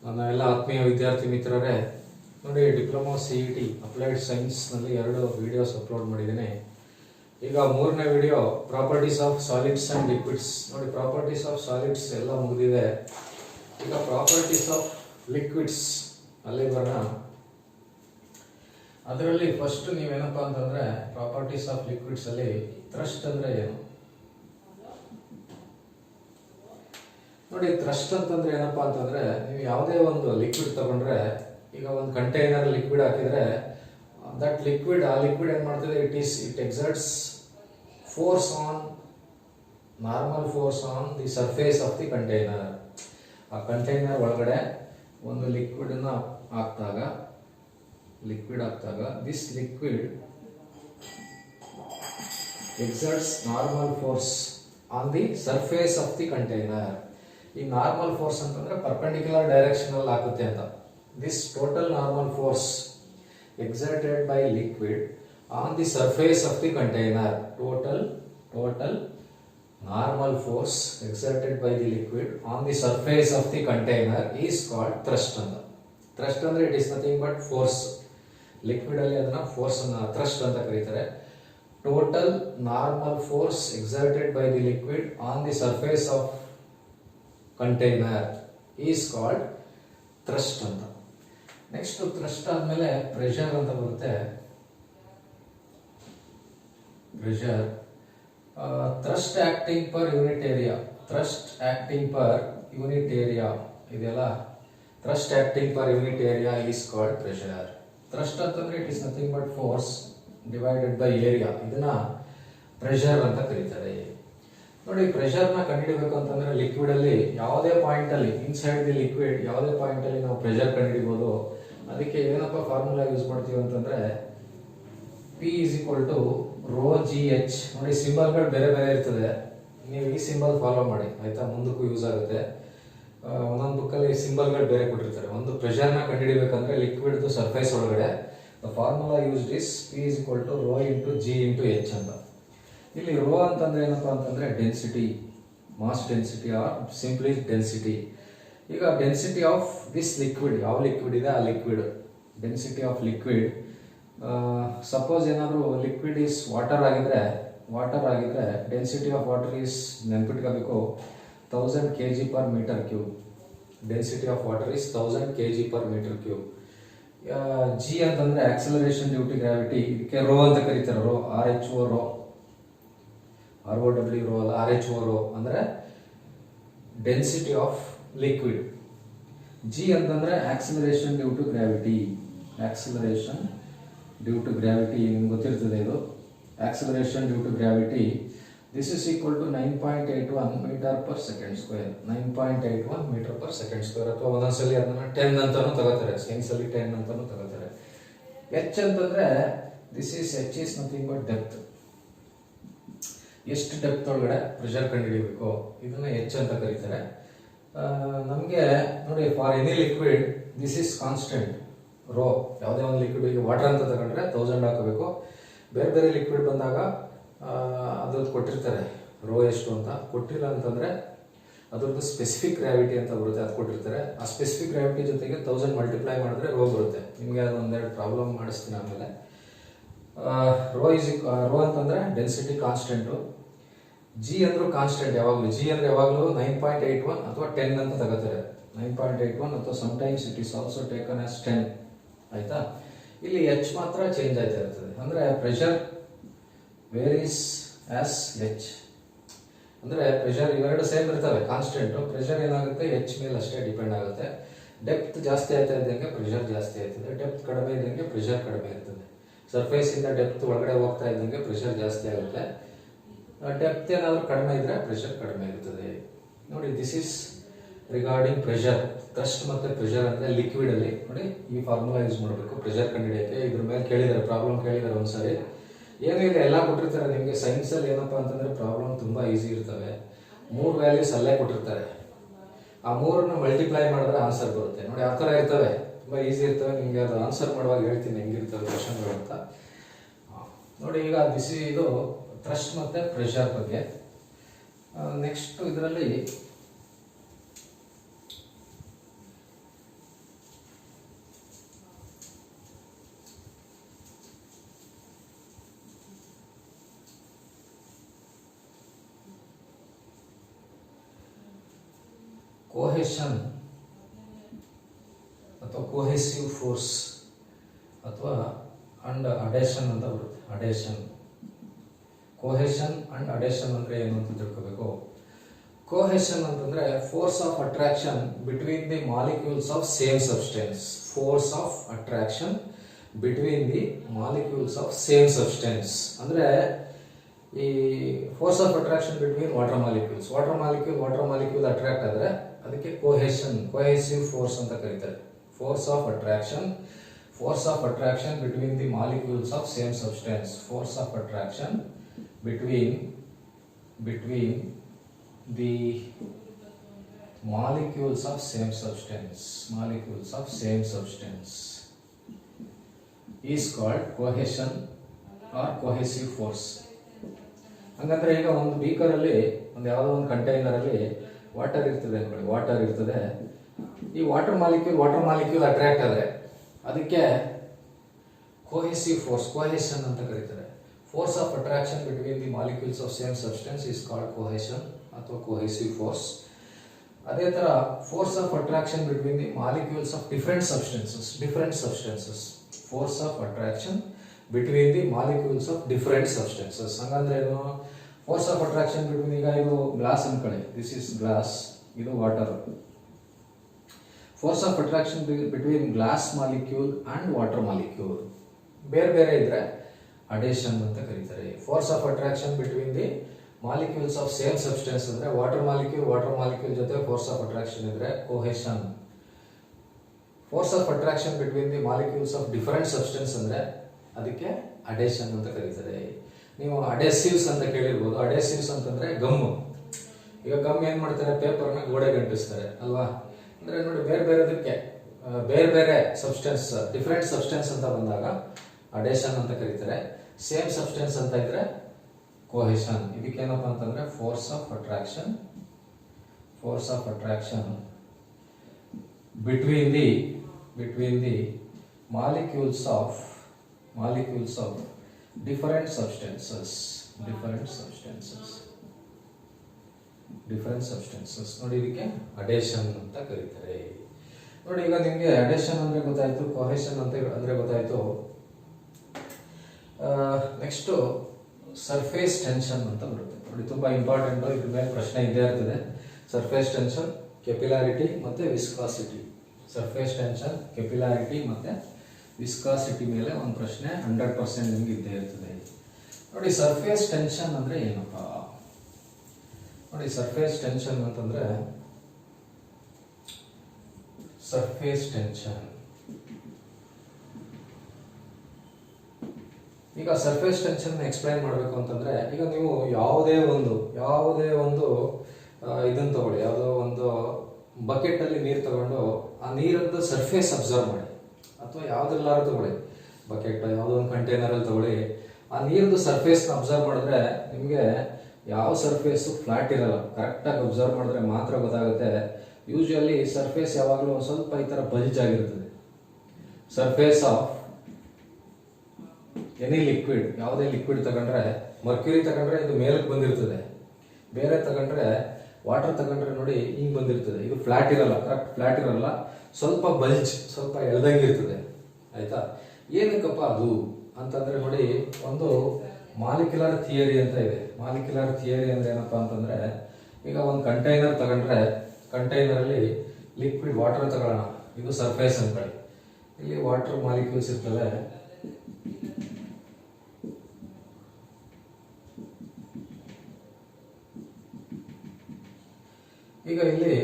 ನನ್ನ ಎಲ್ಲ ಆತ್ಮೀಯ ವಿದ್ಯಾರ್ಥಿ ಮಿತ್ರರೇ, ನೋಡಿ ಡಿಪ್ಲೊಮಾ CET ಅಪ್ಲೈಡ್ ಸೈನ್ಸ್ನಲ್ಲಿ 2 ವಿಡಿಯೋಸ್ ಅಪ್ಲೋಡ್ ಮಾಡಿದ್ದೀನಿ. ಈಗ 3ನೇ video properties of solids and liquids. ನೋಡಿ, ಪ್ರಾಪರ್ಟೀಸ್ ಆಫ್ ಸಾಲಿಡ್ಸ್ ಎಲ್ಲ ಮುಗಿದಿದೆ. ಈಗ ಪ್ರಾಪರ್ಟೀಸ್ ಆಫ್ ಲಿಕ್ವಿಡ್ಸ್ ಅಲ್ಲಿ ಬರೋಣ. ಅದರಲ್ಲಿ ಫಸ್ಟ್ ನೀವೇನಪ್ಪ ಅಂತಂದರೆ, ಪ್ರಾಪರ್ಟೀಸ್ ಆಫ್ ಲಿಕ್ವಿಡ್ಸ್ ಅಲ್ಲಿ ಥ್ರಸ್ಟ್ ಅಂದರೆ ಏನು ನೋಡಿ. ಥ್ರಸ್ಟ್ ಅಂತಂದ್ರೆ ಏನಪ್ಪಾ ಅಂತಂದ್ರೆ, ನೀವು ಯಾವುದೇ ಒಂದು ಲಿಕ್ವಿಡ್ ತಗೊಂಡ್ರೆ, ಈಗ ಒಂದು ಕಂಟೈನರ್ ಲಿಕ್ವಿಡ್ ಹಾಕಿದ್ರೆ ದಟ್ ಲಿಕ್ವಿಡ್ ಆ ಲಿಕ್ವಿಡ್ ಏನ್ ಮಾಡ್ತದೆ, it exerts force on normal force on the surface of the container. ಆ ಕಂಟೈನರ್ ಒಳಗಡೆ ಒಂದು ಲಿಕ್ವಿಡ್ ಹಾಕಿದಾಗ this liquid exerts normal force on the surface of the container. ಈ ನಾರ್ಮಲ್ ಫೋರ್ಸ್ ಅಂತಂದ್ರೆ ಪರ್ಪೆಂಡಿಕ್ಯುಲರ್ ಡೈರೆಕ್ಷನ್ ಅಲ್ಲಿ ಆಗುತ್ತೆ ಅಂತ. This total normal force exerted by liquid on the surface of the container. Total normal force exerted by the liquid on the surface of the container is called thrust ಅಂತ. Thrust ಅಂದ್ರೆ it is nothing but force. Liquid ಅಲ್ಲಿ ಅದನ್ನ force ಅನ್ನ thrust ಅಂತ ಕರೀತಾರೆ. Total normal force exerted by the liquid on the surface of container is called thrust ಅಂತ. Next thrust ಆದ್ಮೇಲೆ pressure ಅಂತ ಬರುತ್ತೆ. Pressure thrust acting per unit area. ಇದೆಲ್ಲ thrust acting per unit area is called pressure. Thrust ಅಂತಂದ್ರೆ it is nothing but force divided by area. ಇದನ್ನ pressure ಅಂತ ಕರೀತಾರೆ. ನೋಡಿ, ಪ್ರೆಷರ್ ನ ಕಂಡುಹಿಡಬೇಕು ಅಂತಂದ್ರೆ ಲಿಕ್ವಿಡ್ ಅಲ್ಲಿ ಯಾವುದೇ ಪಾಯಿಂಟ್ ಅಲ್ಲಿ, ಇನ್ಸೈಡ್ ದಿ ಲಿಕ್ವಿಡ್ ಯಾವುದೇ ಪಾಯಿಂಟ್ ಅಲ್ಲಿ ನಾವು ಪ್ರೆಷರ್ ಕಂಡುಹಿಡಿಬಹುದು. ಅದಕ್ಕೆ ಏನಪ್ಪ ಫಾರ್ಮುಲಾ ಯೂಸ್ ಮಾಡ್ತೀವಿ ಅಂತಂದ್ರೆ, P is equal to rho GH. ನೋಡಿ, ಸಿಂಬಲ್ಗಳು ಬೇರೆ ಬೇರೆ ಇರ್ತದೆ. ನೀವು ಈ ಸಿಂಬಲ್ ಫಾಲೋ ಮಾಡಿ, ಆಯ್ತಾ? ಮುಂದಕ್ಕೂ ಯೂಸ್ ಆಗುತ್ತೆ. ಒಂದೊಂದು ಬುಕ್ಕಲ್ಲಿ ಸಿಂಬಲ್ಗಳು ಬೇರೆ ಕೊಟ್ಟಿರ್ತಾರೆ. ಒಂದು ಪ್ರೆಷರ್ ನ ಕಂಡುಹಿಡಬೇಕಂದ್ರೆ ಲಿಕ್ವಿಡ್ ಸರ್ಫೇಸ್ ಒಳಗಡೆ the formula used is P is equal to rho into G into H ಅಂತ. ಇಲ್ಲಿ ರೋ ಅಂತಂದ್ರೆ ಏನಪ್ಪಾ ಅಂತಂದ್ರೆ density, mass density or simply density. ಈಗ ಡೆನ್ಸಿಟಿ ಆಫ್ ದಿಸ್ ಲಿಕ್ವಿಡ್, ಯಾವ ಲಿಕ್ವಿಡ್ ಇದೆ ಆ liquid density of liquid. Suppose ಏನಾದರೂ ಲಿಕ್ವಿಡ್ ಈಸ್ ವಾಟರ್ ಆಗಿದ್ರೆ ಡೆನ್ಸಿಟಿ ಆಫ್ ವಾಟರ್ ಈಸ್, ನೆನ್ಪಿಟ್ಕೋಬೇಕು, 1000 kg/m³. Density of water is 1000 kg/m³. G ಅಂತಂದ್ರೆ ಆಕ್ಸಲರೇಷನ್ ಡ್ಯೂ ಟು ಗ್ರಾವಿಟಿ. ಇದಕ್ಕೆ rho ಅಂತ ಕರೀತಾರೆ. Rho RHO rho, ROW rho ಅಲ್ಲ, RHO ರೋ ಅಂದ್ರೆ density of liquid. G ಅಂತಂದ್ರೆ ಆಕ್ಸಲರೇಷನ್ ಡ್ಯೂ ಟು ಗ್ರಾವಿಟಿ. ನಿಮ್ಗೆ ಗೊತ್ತಿರ್ತದೆ ಇದು. Acceleration due to gravity, this is equal to 9.81 m/s². 9.81 m/s². ಅಥವಾ ಒಂದೊಂದ್ಸಲಿ ಅದನ್ನ 10 ಅಂತಾನು ತಗೋತಾರೆ. ಸೈನ್ಸ್ ಅಲ್ಲಿ 10 ಅಂತಾನು ತಗೋತಾರೆ. H ಅಂತಂದ್ರೆ H is nothing but depth. ಎಷ್ಟು ಡೆಪ್ತ್ ಒಳಗಡೆ ಪ್ರೆಷರ್ ಕಂಡುಹಿಡಿಯಬೇಕು, ಇದನ್ನ H ಅಂತ ಕರೀತಾರೆ. ನಮಗೆ ನೋಡಿ, for any liquid this is constant rho. ಯಾವುದೇ ಒಂದು ಲಿಕ್ವಿಡ್, ಈಗ ವಾಟರ್ ಅಂತ ತಗೊಂಡ್ರೆ 1000 ಹಾಕಬೇಕು. ಬೇರೆ ಬೇರೆ ಲಿಕ್ವಿಡ್ ಬಂದಾಗ ಅದ್ರದ್ದು ಕೊಟ್ಟಿರ್ತಾರೆ ರೋ ಎಷ್ಟು ಅಂತ. ಕೊಟ್ಟಿಲ್ಲ ಅಂತಂದ್ರೆ ಅದ್ರದ್ದು ಸ್ಪೆಸಿಫಿಕ್ ಗ್ರಾವಿಟಿ ಅಂತ ಬರುತ್ತೆ, ಅದು ಕೊಟ್ಟಿರ್ತಾರೆ. ಆ ಸ್ಪೆಸಿಫಿಕ್ ಗ್ರಾವಿಟಿ ಜೊತೆಗೆ 1000 ಮಲ್ಟಿಪ್ಲೈ ಮಾಡಿದ್ರೆ ರೋ ಬರುತ್ತೆ. ನಿಮಗೆ ಅದೊಂದೆರಡು ಪ್ರಾಬ್ಲಮ್ ಮಾಡಿಸ್ತೀನಿ ಆಮೇಲೆ. ರೋ ಅಂತಂದ್ರೆ ಡೆನ್ಸಿಟಿ ಕಾನ್ಸ್ಟೆಂಟು. ಜಿ ಅಂದ್ರೂ ಕಾನ್ಸ್ಟೆಂಟ್ ಯಾವಾಗಲೂ. ಜಿ ಅಂದ್ರೆ ಯಾವಾಗಲೂ 9.81 ಅಥವಾ 10 ಅಂತ ತಗೋತಾರೆ. 9.81 ಅಥವಾ sometimes it is also taken as 10. ಆಯ್ತಾ? ಇಲ್ಲಿ H ಮಾತ್ರ ಚೇಂಜ್ ಆಯ್ತಾ ಇರ್ತದೆ. ಅಂದ್ರೆ ಪ್ರೆಷರ್ ವೇರೀಸ್ ಆಸ್ H. ಅಂದ್ರೆ ಪ್ರೆಷರ್ ಇವೆರಡು ಸೇಮ್ ಇರ್ತವೆ, ಕಾನ್ಸ್ಟೆಂಟ್. ಪ್ರೆಷರ್ ಏನಾಗುತ್ತೆ, H ಮೇಲೆ ಅಷ್ಟೇ ಡಿಪೆಂಡ್ ಆಗುತ್ತೆ. ಡೆಪ್ತ್ ಜಾಸ್ತಿ ಆಯ್ತಾ ಇದ್ದಂಗೆ ಪ್ರೆಷರ್ ಜಾಸ್ತಿ ಆಯ್ತದೆ. ಡೆಪ್ತ್ ಕಡಿಮೆ ಇದ್ದಂಗೆ ಪ್ರೆಷರ್ ಕಡಿಮೆ ಇರ್ತದೆ. ಸರ್ಫೇಸ್ ಇಂದ ಡೆಪ್ತ್ ಒಳಗಡೆ ಹೋಗ್ತಾ ಇದ್ದಂಗೆ ಪ್ರೆಷರ್ ಜಾಸ್ತಿ ಆಗುತ್ತೆ. ಡೆಪ್ತ್ ಏನಾದರೂ ಕಡಿಮೆ ಇದ್ರೆ ಪ್ರೆಷರ್ ಕಡಿಮೆ ಇರ್ತದೆ. ನೋಡಿ, this is regarding pressure. Thrust ಮತ್ತೆ ಪ್ರೆಷರ್ ಅಂದ್ರೆ ಲಿಕ್ವಿಡ್ ಅಲ್ಲಿ ನೋಡಿ ಈ ಫಾರ್ಮುಲಾ ಯೂಸ್ ಮಾಡಬೇಕು ಪ್ರೆಷರ್ ಕಂಡುಹಿಡಿಯಕ್ಕೆ. ಇದ್ರ ಮೇಲೆ ಕೇಳಿದ್ದಾರೆ, ಪ್ರಾಬ್ಲಮ್ ಕೇಳಿದ್ದಾರೆ ಒಂದ್ಸರಿ. ಏನೂ ಇಲ್ಲ, ಎಲ್ಲ ಕೊಟ್ಟಿರ್ತಾರೆ ನಿಮಗೆ. ಸೈನ್ಸ್ ಅಲ್ಲಿ ಏನಪ್ಪಾ ಅಂತಂದ್ರೆ ಪ್ರಾಬ್ಲಮ್ ತುಂಬಾ ಈಸಿ ಇರ್ತವೆ. 3 ವ್ಯಾಲ್ಯೂಸ್ ಅಲ್ಲೇ ಕೊಟ್ಟಿರ್ತಾರೆ. ಆ 3ನ್ನು ಮಲ್ಟಿಪ್ಲೈ ಮಾಡಿದ್ರೆ ಆನ್ಸರ್ ಬರುತ್ತೆ. ನೋಡಿ, ಆ ಥರ ಇರ್ತವೆ, ತುಂಬಾ ಈಸಿ ಇರ್ತವೆ. ನಿಮ್ಗೆ ಅದು ಆನ್ಸರ್ ಮಾಡುವಾಗ ಹೇಳ್ತೀನಿ ಹೆಂಗಿರ್ತವೆ ಕ್ವಶನ್ಗಳು ಅಂತ. ನೋಡಿ, ಈಗ ಇದು ಥ್ರಸ್ಟ್ ಮತ್ತೆ ಪ್ರೆಷರ್ ಬಗ್ಗೆ. ನೆಕ್ಸ್ಟ್ ಇದರಲ್ಲಿ ಕೋಹೆಷನ್ ಅಥವಾ ಕೋಹೆಸಿವ್ ಫೋರ್ಸ್ ಅಥವಾ ಅಂಡ್ ಅಡೇಷನ್ ಅಂತ ಬರುತ್ತೆ. ಅಡೇಷನ್, ಕೋಹೆಷನ್ ಅಂಡ್ ಅಡೇಷನ್ ಅಂದ್ರೆ ಏನು ಅಂತ ತಿಳ್ಕೋಬೇಕು. ಕೋಹೆಷನ್ ಅಂತಂದ್ರೆ force of attraction between the molecules of same substance. Force of attraction between the molecules of same substance ಅಂದ್ರೆ ಈ force of attraction between water molecule attract ಆದ್ರೆ ಅದಕ್ಕೆ ಕೋಹೆಷನ್, ಕೋಹೆಸಿವ್ ಫೋರ್ಸ್ ಅಂತ ಕರೀತಾರೆ. Force of attraction between the molecules of same substance. Force of attraction between the molecules of same substance is called cohesion or cohesive force. ಹಂಗಂದ್ರೆ ಈಗ ಒಂದು beaker ಅಲ್ಲಿ ಒಂದು ಯಾವುದೋ ಒಂದು ಕಂಟೈನರ್ ಅಲ್ಲಿ ವಾಟರ್ ಇರ್ತದೆ ಅನ್ಕೊಳ್ಳಿ, ವಾಟರ್ ಇರ್ತದೆ. ಈ ವಾಟರ್ ಮಾಲಿಕ್ಯೂಲ್ ಅಟ್ರಾಕ್ಟ್ ಆದ್ರೆ ಅದಕ್ಕೆ ಕೋಹೆಸಿವ್ ಫೋರ್ಸ್, ಕೋಹೆಷನ್ ಅಂತ ಕರೀತಾರೆ. Force of attraction between the molecules of same substance is called cohesion ಅಥವಾ cohesive force. ಅದೇ ತರ force of attraction between the molecules of different substances. Force of attraction between the molecules of different substances. ಹಂಗಂದ್ರೆ ಏನು? Force of attraction between, ಈಗ ಇದು glass ಅನ್ಕೊಳ್ಳಿ, this is glass, ಇದು water. Force of attraction between glass molecule and water molecule ಬೇರೆ ಬೇರೆ ಇದ್ರೆ ಅಡೇಷನ್ ಅಂತ ಕರೀತಾರೆ. Force of attraction between the molecules of same substance ಅಂದ್ರೆ ವಾಟರ್ ಮಾಲಿಕ್ಯೂಲ್ ಜೊತೆ ಫೋರ್ಸ್ ಆಫ್ ಅಟ್ರಾಕ್ಷನ್ ಇದ್ರೆ cohesion. Force of attraction between the molecules of different substance ಅಂದ್ರೆ ಅದಕ್ಕೆ ಅಡೇಷನ್ ಅಂತ ಕರೀತಾರೆ. ನೀವು ಅಡೇಸಿವ್ಸ್ ಅಂತ ಕೇಳಿರ್ಬೋದು. ಅಡೇಸಿವ್ಸ್ ಅಂತಂದ್ರೆ ಗಮ್. ಈಗ ಗಮ್ ಏನ್ ಮಾಡ್ತಾರೆ? ಪೇಪರ್ನ ಗೋಡೆಗೆ ಅಂಟಿಸ್ತಾರೆ ಅಲ್ವಾ? ಅಂದ್ರೆ ನೋಡಿ, ಬೇರೆ ಬೇರೆ ಸಬ್ಸ್ಟೆನ್ಸ್, ಡಿಫರೆಂಟ್ ಸಬ್ಸ್ಟೆನ್ಸ್ ಅಂತ ಬಂದಾಗ ಅಡೇಷನ್ ಅಂತ ಕರೀತಾರೆ. ಸೇಮ್ ಸಬ್ಸ್ಟೆನ್ಸ್ ಅಂತ ಇದ್ರೆ ಕೋಹೆಷನ್. ಇದಕ್ಕೇನಪ್ಪ ಅಂತಂದ್ರೆ force of attraction between the molecules of different substances. ನೋಡಿ, ಇದಕ್ಕೆ ಅಡೇಷನ್ ಅಂತ ಕರೀತಾರೆ. ನೋಡಿ, ಈಗ ನಿಮ್ಗೆ ಅಡೇಷನ್ ಅಂದ್ರೆ ಗೊತ್ತಾಯ್ತು, ಕೋಹೆಷನ್ ಅಂದ್ರೆ ಗೊತ್ತಾಯ್ತು. ನೆಕ್ಸ್ಟ್ ಸರ್ಫೇಸ್ ಟೆನ್ಷನ್ ಅಂತ ಬರುತ್ತೆ. ನೋಡಿ, ತುಂಬಾ ಇಂಪಾರ್ಟೆಂಟ್, ಇದ್ರ ಮೇಲೆ ಪ್ರಶ್ನೆ ಇದ್ದೇ ಇರ್ತದೆ. ಸರ್ಫೇಸ್ ಟೆನ್ಷನ್, ಕೆಪಿಲಾರಿಟಿ ಮತ್ತೆ ವಿಸ್ಕಾಸಿಟಿ. ಸರ್ಫೇಸ್ ಟೆನ್ಷನ್, ಕೆಪಿಲಾರಿಟಿ ಮತ್ತೆ ವಿಸ್ಕಾಸಿಟಿ ಮೇಲೆ ಒಂದು ಪ್ರಶ್ನೆ 100% ನಿಮ್ಗೆ ಇದ್ದೇ ಇರ್ತದೆ. ನೋಡಿ, ಸರ್ಫೇಸ್ ಟೆನ್ಷನ್ ಅಂದ್ರೆ ಏನಪ್ಪ? ನೋಡಿ, ಸರ್ಫೇಸ್ ಟೆನ್ಷನ್ ಅಂತಂದ್ರೆ ಈಗ ಸರ್ಫೇಸ್ ಟೆನ್ಷನ್ ಎಕ್ಸ್ಪ್ಲೈನ್ ಮಾಡಬೇಕು ಅಂತಂದ್ರೆ, ಈಗ ನೀವು ಯಾವುದೇ ಒಂದು ಇದನ್ನ ತಗೊಳ್ಳಿ, ಯಾವುದೋ ಒಂದು ಬಕೆಟ್ ಅಲ್ಲಿ ನೀರು ತಗೊಂಡು ಆ ನೀರದ್ದು ಸರ್ಫೇಸ್ ಅಬ್ಸರ್ವ್ ಮಾಡಿ, ಅಥವಾ ಯಾವ್ದ್ರಲ್ಲಾರು ತಗೊಳ್ಳಿ, ಬಕೆಟ್ ಯಾವುದೋ ಒಂದು ಕಂಟೈನರ್ ಅಲ್ಲಿ ತಗೊಳ್ಳಿ, ಆ ನೀರದ್ದು ಸರ್ಫೇಸ್ ಅಬ್ಸರ್ವ್ ಮಾಡಿದ್ರೆ ನಿಮ್ಗೆ ಯಾವ ಸರ್ಫೇಸ್ ಫ್ಲಾಟ್ ಇರಲ್ಲ. ಕರೆಕ್ಟ್ ಆಗಿ ಅಬ್ಸರ್ವ್ ಮಾಡಿದ್ರೆ ಮಾತ್ರ ಗೊತ್ತಾಗುತ್ತೆ. ಯೂಶುವಲಿ ಸರ್ಫೇಸ್ ಯಾವಾಗಲೂ ಸ್ವಲ್ಪ ಈ ತರ ಬಲ್ಜ್ ಆಗಿರ್ತದೆ. ಸರ್ಫೇಸ್ ಆಫ್ ಎನಿ ಲಿಕ್ವಿಡ್, ಯಾವುದೇ ಲಿಕ್ವಿಡ್ ತಗೊಂಡ್ರೆ, ಮರ್ಕ್ಯೂರಿ ತಗೊಂಡ್ರೆ ಇದು ಮೇಲಕ್ಕೆ ಬಂದಿರ್ತದೆ, ಬೇರೆ ತಗೊಂಡ್ರೆ ವಾಟರ್ ತಗೊಂಡ್ರೆ ನೋಡಿ ಹಿಂಗ್ ಬಂದಿರ್ತದೆ. ಇದು ಫ್ಲಾಟ್ ಇರಲ್ಲ, ಕರೆಕ್ಟ್ ಫ್ಲಾಟ್ ಇರಲ್ಲ, ಸ್ವಲ್ಪ ಬಲ್ಜ್, ಸ್ವಲ್ಪ ಎಳ್ದಂಗಿರ್ತದೆ. ಆಯ್ತಾ? ಏನಕ್ಕಪ್ಪ ಅದು ಅಂತಂದ್ರೆ ನೋಡಿ, ಒಂದು ಮಾಲಿಕ್ಯುಲರ್ ಥಿಯರಿ ಅಂತ ಇದೆ. ಮಾಲಿಕ್ಯುಲರ್ ಥಿಯರಿ ಅಂದ್ರೆ ಏನಪ್ಪಾ ಅಂತಂದ್ರೆ, ಈಗ ಒಂದು ಕಂಟೈನರ್ ತಗೊಂಡ್ರೆ, ಕಂಟೈನರ್ ಅಲ್ಲಿ ಲಿಕ್ವಿಡ್ ವಾಟರ್ ತಗೊಳ್ಳೋಣ, ಇದು ಸರ್ಫೇಸ್ ಅನ್ಕೊಳ್ಳಿ, ಇಲ್ಲಿ ವಾಟರ್ ಮಾಲಿಕ್ಯೂಲ್ಸ್ ಇರ್ತವೆ. ಈಗ ಇಲ್ಲಿ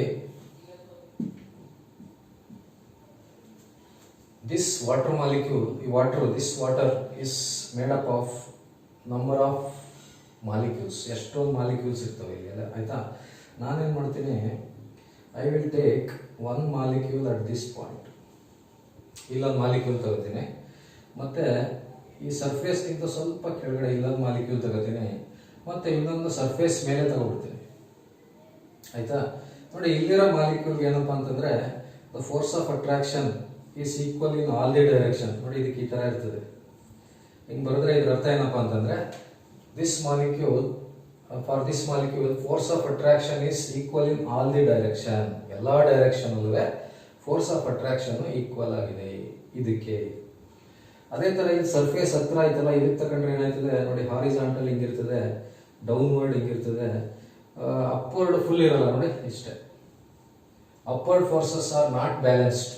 this water molecule, this water is made up of number of molecules. ಎಷ್ಟೊಂದು ಮಾಲಿಕ್ಯೂಲ್ಸ್ ಇರ್ತವೆ ಇಲ್ಲಿ, ಆಯ್ತಾ? ನಾನೇನ್ ಮಾಡ್ತೀನಿ, I will take one molecule at this point. ಇಲ್ಲೊಂದು ಮಾಲಿಕ್ಯೂಲ್ ತಗೋತೀನಿ, ಮತ್ತೆ ಈ ಸರ್ಫೇಸ್ ಗಿಂತ ಸ್ವಲ್ಪ ಕೆಳಗಡೆ ಇಲ್ಲೊಂದು ಮಾಲಿಕ್ಯೂಲ್ ತಗೋತೀನಿ, ಮತ್ತೆ ಇನ್ನೊಂದು ಸರ್ಫೇಸ್ ಮೇಲೆ ತಗೋಬಿಡ್ತೀನಿ. ಆಯ್ತಾ? ನೋಡಿ, ಇಲ್ಲಿರೋ ಮಾಲಿಕ್ಯೂಲ್ ಏನಪ್ಪಾ ಅಂತಂದ್ರೆ, the force of attraction is equal in all the direction. ನೋಡಿ, ಇದಕ್ಕೆ ಈ ತರ ಇರ್ತದೆ. ಹಿಂಗ್ ಬರೆದ್ರೆ ಇದ್ರ ಅರ್ಥ ಏನಪ್ಪಾ ಅಂತಂದ್ರೆ, this molecule, for this molecule force of attraction is equal in all the direction. ಎಲ್ಲ ಡೈರೆಕ್ಷನಲ್ಲೂ ಫೋರ್ಸ್ ಆಫ್ ಅಟ್ರಾಕ್ಷನ್ ಈಕ್ವಲ್ ಆಗಿದೆ ಇದಕ್ಕೆ. ಅದೇ ಥರ ಇಲ್ಲಿ ಸರ್ಫೇಸ್ ಹತ್ರ ಆಯ್ತಲ್ಲ, ಇದಕ್ಕೆ ತಗೊಂಡ್ರೆ ಏನಾಯ್ತದೆ ನೋಡಿ, ಹಾರಿಜಾಂಟಲ್ ಹಿಂಗಿರ್ತದೆ, ಡೌನ್ವರ್ಡ್ ಹಿಂಗಿರ್ತದೆ, ಅಪ್ವರ್ಡ್ ಫುಲ್ ಇರಲ್ಲ ನೋಡಿ, ಇಷ್ಟೇ. Upward forces are not balanced,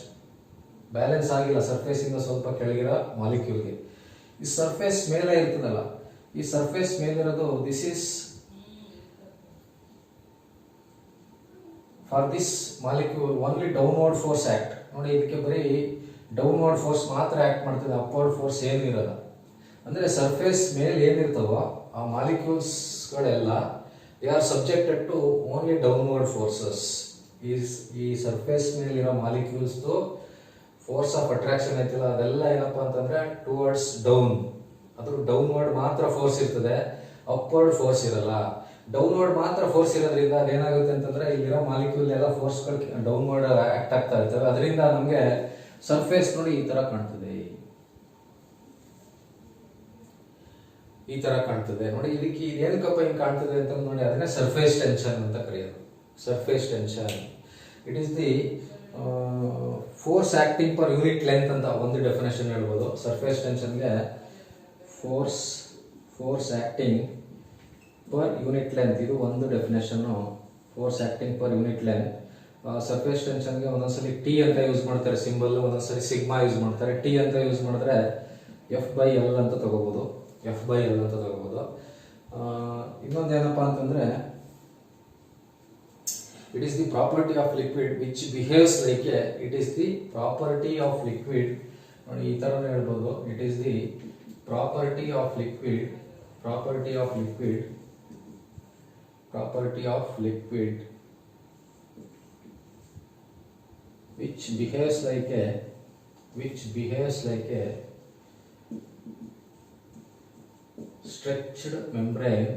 balance ಆಗಿಲ್ಲ ಸರ್ಫೇಸಿಂದ ಸ್ವಲ್ಪ ಕೆಳಗಿರೋ ಮಾಲಿಕ್ಯೂಲ್ಗೆ. ಈ ಸರ್ಫೇಸ್ ಮೇಲೆ ಇರ್ತದಲ್ಲ, ಈ ಸರ್ಫೇಸ್ ಮೇಲಿರೋದು this is for this molecule only downward force act. ನೋಡಿ ಇದಕ್ಕೆ ಬರೀ ಡೌನ್ವರ್ಡ್ ಫೋರ್ಸ್ ಮಾತ್ರ ಆಕ್ಟ್ ಮಾಡ್ತದೆ, ಅಪ್ವರ್ಡ್ ಫೋರ್ಸ್ ಏನಿರಲ್ಲ. ಅಂದ್ರೆ ಸರ್ಫೇಸ್ ಮೇಲೆ ಏನಿರ್ತವೋ ಆ ಮಾಲಿಕ್ಯೂಲ್ಸ್ಗಳೆಲ್ಲ they are subjected to only downward forces. ಈ ಸರ್ಫೇಸ್ ಮೇಲಿರೋ ಮಾಲಿಕ್ಯೂಲ್ಸ್ದು ಫೋರ್ಸ್ ಆಫ್ ಅಟ್ರಾಕ್ಷನ್ ಐತಿಲ್ಲ, ಅದೆಲ್ಲ ಏನಪ್ಪಾ ಅಂತಂದ್ರೆ ಟುವರ್ಡ್ಸ್ ಡೌನ್. ಅದು ಡೌನ್ವರ್ಡ್ ಮಾತ್ರ ಫೋರ್ಸ್ ಇರ್ತದೆ, ಅಪ್ವರ್ಡ್ ಫೋರ್ಸ್ ಇರಲ್ಲ. ಡೌನ್ವರ್ಡ್ ಮಾತ್ರ ಫೋರ್ಸ್ ಇರೋದ್ರಿಂದ ಅದೇನಾಗುತ್ತೆ ಅಂತಂದ್ರೆ ಇಲ್ಲಿರೋ ಮಾಲಿಕ್ಯೂಲ್ ಎಲ್ಲ ಫೋರ್ಸ್ಗಳು ಡೌನ್ವರ್ಡ್ ಆಕ್ಟ್ ಆಗ್ತಾ ಇರ್ತವೆ. ಅದರಿಂದ ನಮಗೆ ಸರ್ಫೇಸ್ ನೋಡಿ ಈ ತರ ಕಾಣ್ತದೆ, ಈ ತರ ಕಾಣ್ತದೆ ನೋಡಿ. ಇದಕ್ಕೆ ಏನಕ್ಕಪ್ಪ ಹಿಂಗ್ ಕಾಣ್ತದೆ ಅಂತ ನೋಡಿ, ಅದನ್ನೇ ಸರ್ಫೇಸ್ ಟೆನ್ಷನ್ ಅಂತ ಕರೆಯೋದು. Surface tension it is the force acting per unit length ಅಂತ ಒಂದು ಡೆಫಿನೇಷನ್ ಹೇಳ್ಬೋದು. ಸರ್ಫೇಸ್ ಟೆನ್ಷನ್ಗೆ force acting per unit length, ಇದು ಒಂದು definition. Force acting per unit length. Surface ಟೆನ್ಷನ್ಗೆ ಒಂದೊಂದ್ಸಲಿ ಟಿ ಅಂತ ಯೂಸ್ ಮಾಡ್ತಾರೆ ಸಿಂಬಲ್, ಒಂದೊಂದ್ಸಲಿ ಸಿಗ್ಮಾ ಯೂಸ್ ಮಾಡ್ತಾರೆ. ಟಿ ಅಂತ ಯೂಸ್ ಮಾಡಿದ್ರೆ F/L ಅಂತ ತಗೋಬಹುದು, F/L ಅಂತ ತಗೋಬಹುದು. ಇನ್ನೊಂದೇನಪ್ಪ ಅಂತಂದ್ರೆ it is the property of liquid which behaves like a, it is the property of liquid ನೋಡಿ ಈ ತರ ಹೇಳ್ಬೋದು. it is the property of liquid which behaves like a stretched membrane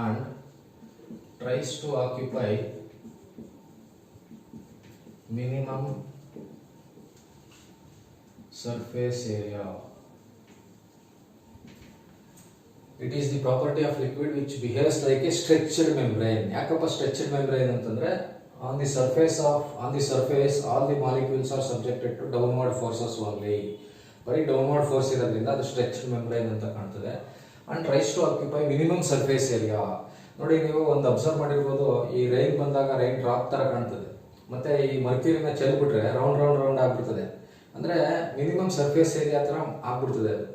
and tries to occupy minimum surface area. It is the property of liquid which behaves like a stretched membrane. ಯಾಕಪ್ಪ stretched membrane ಅಂತಂದ್ರೆ on the surface all the molecules are subjected to downward forces only. ಬರೀ downward force ಇರೋದ್ರಿಂದ ಅದು stretched membrane ಅಂತ ಕಾಣ್ತದೆ. And tries to occupy minimum surface area. ನೋಡಿ ನೀವು ಒಂದು ಅಬ್ಸರ್ವ್ ಮಾಡಿರ್ಬೋದು, ಈ ರೈನ್ ಬಂದಾಗ ರೈನ್ ಡ್ರಾಪ್ ತರ ಕಾಣ್ತದೆ, ಮತ್ತೆ ಈ ಮರ್ಕ್ಯೂರಿನ ಚೆಲ್ಬಿಟ್ರೆ ರೌಂಡ್ ಆಗ್ಬಿಡ್ತದೆ. ಅಂದ್ರೆ ಮಿನಿಮಮ್ ಸರ್ಫೇಸ್ ಏರಿಯಾ ತರ ಆಗ್ಬಿಡ್ತದೆ ಅದು.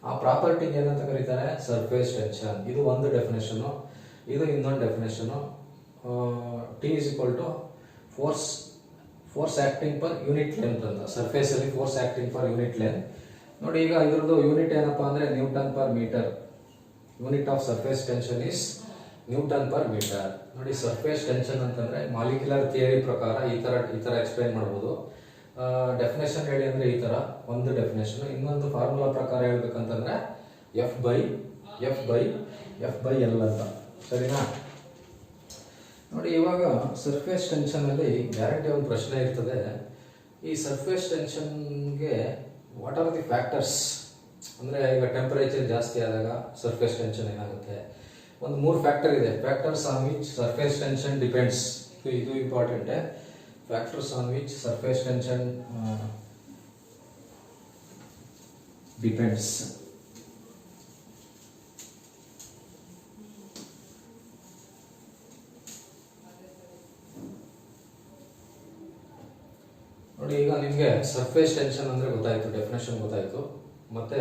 ಆ ಪ್ರಾಪರ್ಟಿ ಏನಂತ ಕರೀತಾರೆ, ಸರ್ಫೇಸ್ ಟೆನ್ಷನ್. ಇದು ಒಂದು ಡೆಫಿನೇಷನ್. ಇದು ಇನ್ನೊಂದು definition. T is equal to force acting per unit length ಅಂತ. ಸರ್ಫೇಸ್ ಅಲ್ಲಿ force acting per unit length. ನೋಡಿ ಈಗ ಇದ್ರದ್ದು ಯೂನಿಟ್ ಏನಪ್ಪಾ ಅಂದ್ರೆ newton per metre. Unit of surface tension is newton per metre. ನೋಡಿ ಸರ್ಫೇಸ್ ಟೆನ್ಷನ್ ಅಂತಂದ್ರೆ ಮಾಲಿಕ್ಯುಲರ್ ಥಿಯರಿ ಪ್ರಕಾರ ಈ ತರ ಎಕ್ಸ್ಪ್ಲೈನ್ ಮಾಡಬಹುದು. ಡೆಫಿನೇಷನ್ ಹೇಳಿ ಅಂದ್ರೆ ಈ ತರ ಒಂದು ಡೆಫಿನೇಷನ್. ಇನ್ನೊಂದು ಫಾರ್ಮುಲಾ ಪ್ರಕಾರ ಹೇಳ್ಬೇಕಂತಂದ್ರೆ F/L ಅಂತ. ಸರಿನಾ? ನೋಡಿ ಇವಾಗ ಸರ್ಫೇಸ್ ಟೆನ್ಷನ್ ಅಲ್ಲಿ ಗ್ಯಾರಂಟಿ ಒಂದು ಪ್ರಶ್ನೆ ಇರ್ತದೆ. ಈ ಸರ್ಫೇಸ್ ಟೆನ್ಷನ್ಗೆ ವಾಟ್ ಆರ್ ದಿ ಫ್ಯಾಕ್ಟರ್ಸ್ ಅಂದ್ರೆ ಈಗ ಟೆಂಪರೇಚರ್ ಜಾಸ್ತಿ ಆದಾಗ ಸರ್ಫೇಸ್ ಟೆನ್ಷನ್ ಏನಾಗುತ್ತೆ? ಒಂದು 3 ಫ್ಯಾಕ್ಟರ್ ಇದೆ. Factors on which surface tension depends. ಇದು important. Factors on which surface tension depends. ನೋಡಿ ಈಗ ನಿಮಗೆ ಸರ್ಫೇಸ್ ಟೆನ್ಷನ್ ಅಂದ್ರೆ ಗೊತ್ತಾಯ್ತು, ಡೆಫಿನೇಷನ್ ಗೊತ್ತಾಯ್ತು, ಮತ್ತೆ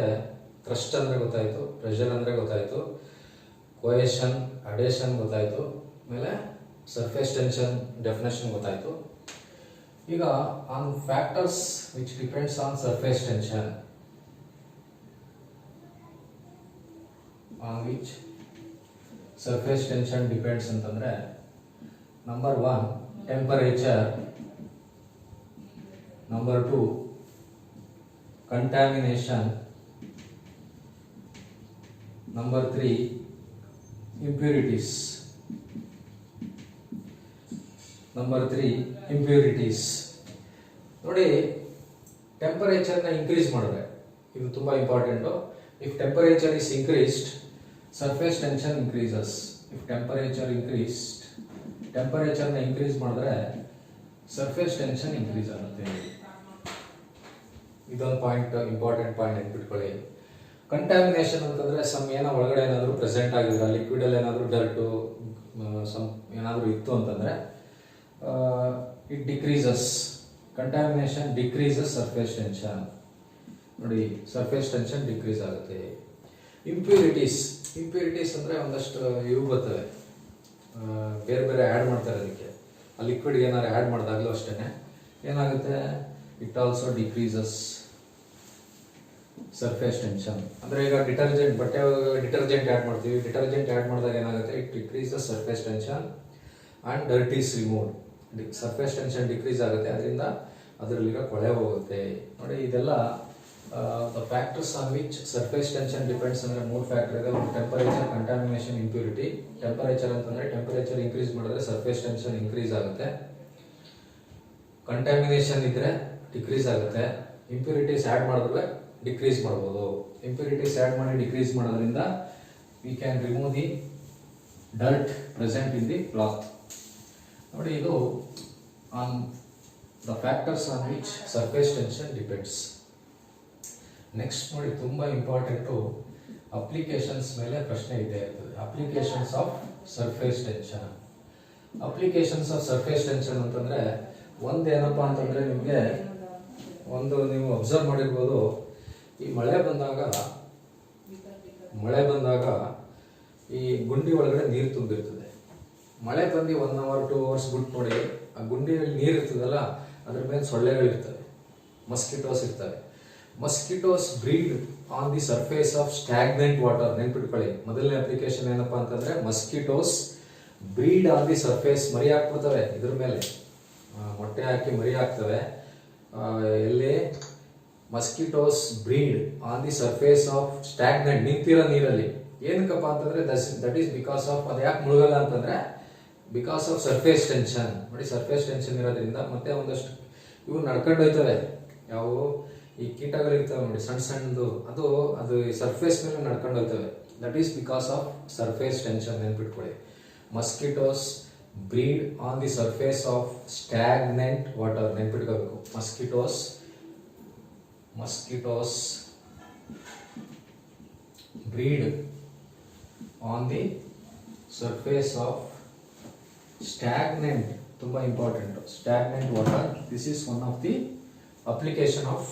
ಥ್ರಸ್ಟ್ ಅಂದ್ರೆ ಗೊತ್ತಾಯ್ತು, ಪ್ರೆಷರ್ ಅಂದ್ರೆ ಗೊತ್ತಾಯ್ತು, ಕೋಯೆಷನ್ ಅಡೇಷನ್ ಗೊತ್ತಾಯ್ತು, ಆಮೇಲೆ ಸರ್ಫೇಸ್ ಟೆನ್ಷನ್ ಡೆಫಿನೇಷನ್ ಗೊತ್ತಾಯ್ತು. ಈಗ on factors which depends on surface tension, on which surface tension depends ಅಂತಂದ್ರೆ number 1 temperature, number 2 contamination, number 3 impurities, ನೋಡಿ ಟೆಂಪರೇಚರ್ನ ಇನ್ಕ್ರೀಸ್ ಮಾಡಿದ್ರೆ ಇದು ತುಂಬಾ important. If temperature is increased surface tension increases. If temperature increased, ಟೆಂಪರೇಚರ್ನ increase ಮಾಡಿದ್ರೆ surface tension increase ಆಗುತ್ತೆ. ಇದೊಂದು point, important point ನೆನ್ಪಿಟ್ಕೊಳ್ಳಿ. ಕಂಟ್ಯಾಮಿನೇಷನ್ ಅಂತಂದ್ರೆ ಏನೋ ಒಳಗಡೆ ಏನಾದರೂ ಪ್ರೆಸೆಂಟ್ ಆಗಿದ್ರೆ, ಲಿಕ್ವಿಡಲ್ಲಿ ಏನಾದರೂ ಡರ್ಟು ಏನಾದರೂ ಇತ್ತು ಅಂತಂದ್ರೆ it decreases, contamination decreases surface tension. ನೋಡಿ, ಸರ್ಫೇಸ್ ಟೆನ್ಷನ್ ಡಿಕ್ರೀಸ್ ಆಗುತ್ತೆ. ಇಂಪ್ಯೂರಿಟೀಸ್ ಅಂದರೆ ಒಂದಷ್ಟು ಇವು ಬರ್ತವೆ, ಬೇರೆ ಬೇರೆ ಆ್ಯಡ್ ಮಾಡ್ತಾರೆ ಅದಕ್ಕೆ. ಆ ಲಿಕ್ವಿಡ್ಗೆ ಏನಾದ್ರು ಆ್ಯಡ್ ಮಾಡಿದಾಗಲೂ ಅಷ್ಟೇ ಏನಾಗುತ್ತೆ, it also decreases surface tension. ಅಂದರೆ ಈಗ ಡಿಟರ್ಜೆಂಟ್, ಬಟ್ಟೆ ಡಿಟರ್ಜೆಂಟ್ ಆ್ಯಡ್ ಮಾಡ್ತೀವಿ, ಡಿಟರ್ಜೆಂಟ್ ಆ್ಯಡ್ ಮಾಡಿದಾಗ ಏನಾಗುತ್ತೆ, it decreases surface tension and dirt is removed. Surface tension decrease ಆಗುತ್ತೆ, ಅದರಿಂದ ಅದರಲ್ಲಿರೋ ಕೊಳೆ ಹೋಗುತ್ತೆ. ನೋಡಿ, ಇದೆಲ್ಲ the factors on which surface tension depends. ಅಂದರೆ 3 ಫ್ಯಾಕ್ಟರ್ ಇದೆ. ಒಂದು ಟೆಂಪರೇಚರ್, ಕಂಟ್ಯಾಮಿನೇಷನ್, ಇಂಪ್ಯೂರಿಟಿ. ಟೆಂಪರೇಚರ್ ಅಂತಂದರೆ ಟೆಂಪರೇಚರ್ ಇನ್ಕ್ರೀಸ್ ಮಾಡಿದ್ರೆ ಸರ್ಫೇಸ್ ಟೆನ್ಷನ್ ಇನ್ಕ್ರೀಸ್ ಆಗುತ್ತೆ, ಕಂಟ್ಯಾಮಿನೇಷನ್ ಇದ್ರೆ ಡಿಕ್ರೀಸ್ ಆಗುತ್ತೆ, ಇಂಪ್ಯೂರಿಟೀಸ್ ಆ್ಯಡ್ ಮಾಡಿದ್ರೆ ಡಿಕ್ರೀಸ್ ಮಾಡ್ಬೋದು. ಇಂಪ್ಯೂರಿಟೀಸ್ ಆ್ಯಡ್ ಮಾಡಿ ಡಿಕ್ರೀಸ್ ಮಾಡೋದ್ರಿಂದ we can remove the dirt present in the cloth. ನೋಡಿ, ಇದು on the factors on which surface tension depends. Next ನೋಡಿ, ತುಂಬ ಇಂಪಾರ್ಟೆಂಟು, ಅಪ್ಲಿಕೇಶನ್ಸ್ ಮೇಲೆ ಪ್ರಶ್ನೆ ಇದ್ದೇ ಇರ್ತದೆ. Applications of surface tension. Applications of surface tension ಅಂತಂದರೆ ಒಂದೇನಪ್ಪ ಅಂತಂದರೆ, ನಿಮಗೆ ಒಂದು ನೀವು ಅಬ್ಸರ್ವ್ ಮಾಡಿರ್ಬೋದು, ಈ ಮಳೆ ಬಂದಾಗ ಈ ಗುಂಡಿ ಒಳಗಡೆ ನೀರು ತುಂಬಿರ್ತದೆ. ಮಳೆ ಬಂದು 1 hour 2 hours ಬಿಟ್ಟು ನೋಡಿ, ಆ ಗುಂಡಿಯಲ್ಲಿ ನೀರು ಇರ್ತದಲ್ಲ, ಅದ್ರ ಮೇಲೆ ಸೊಳ್ಳೆಗಳಿರ್ತವೆ, ಮಸ್ಕಿಟೋಸ್ ಇರ್ತವೆ. Mosquitoes breed on the surface of stagnant water. ನೆನ್ಪಿಟ್ಕೊಳ್ಳಿ, ಮೊದಲನೇ ಅಪ್ಲಿಕೇಶನ್ ಏನಪ್ಪಾ ಅಂತಂದ್ರೆ mosquitoes breed on the surface. ಮರಿ ಹಾಕ್ಬಿಡ್ತವೆ ಇದ್ರ ಮೇಲೆ, ಮೊಟ್ಟೆ ಹಾಕಿ ಮರಿ ಹಾಕ್ತವೆ. ಎಲ್ಲಿ mosquitoes breed on the surface of stagnant, ನಿಂತಿರೋ ನೀರಲ್ಲಿ. ಏನಕ್ಕಪ್ಪ ಅಂತಂದ್ರೆ ದಟ್ ಈಸ್ ಬಿಕಾಸ್ ಆಫ್, ಅದು ಯಾಕೆ ಮುಳುಗಲ್ಲ ಅಂತಂದ್ರೆ ಬಿಕಾಸ್ ಆಫ್ ಸರ್ಫೇಸ್ ಟೆನ್ಷನ್. ನೋಡಿ, ಸರ್ಫೇಸ್ ಟೆನ್ಷನ್ ಇರೋದ್ರಿಂದ. ಮತ್ತೆ ಒಂದಷ್ಟು ಇವು ನಡ್ಕೊಂಡು ಹೋಯ್ತವೆ, ಯಾವ ಈ ಕೀಟಗಳಿರ್ತವೆ ನೋಡಿ, ಸಣ್ಣದು, ಅದು ಸರ್ಫೇಸ್ ಮೇಲೆ ನಡ್ಕೊಂಡು ಹೋಗ್ತವೆ. That is because of surface tension. ನೆನ್ಪಿಟ್ಕೊಳ್ಳಿ, mosquitoes breed on the surface of stagnant water. ನೆನ್ಪಿಟ್ಕೋಬೇಕು, mosquitoes breed on the surface of stagnant. ತುಂಬಾ important, stagnant water. This is one of the application of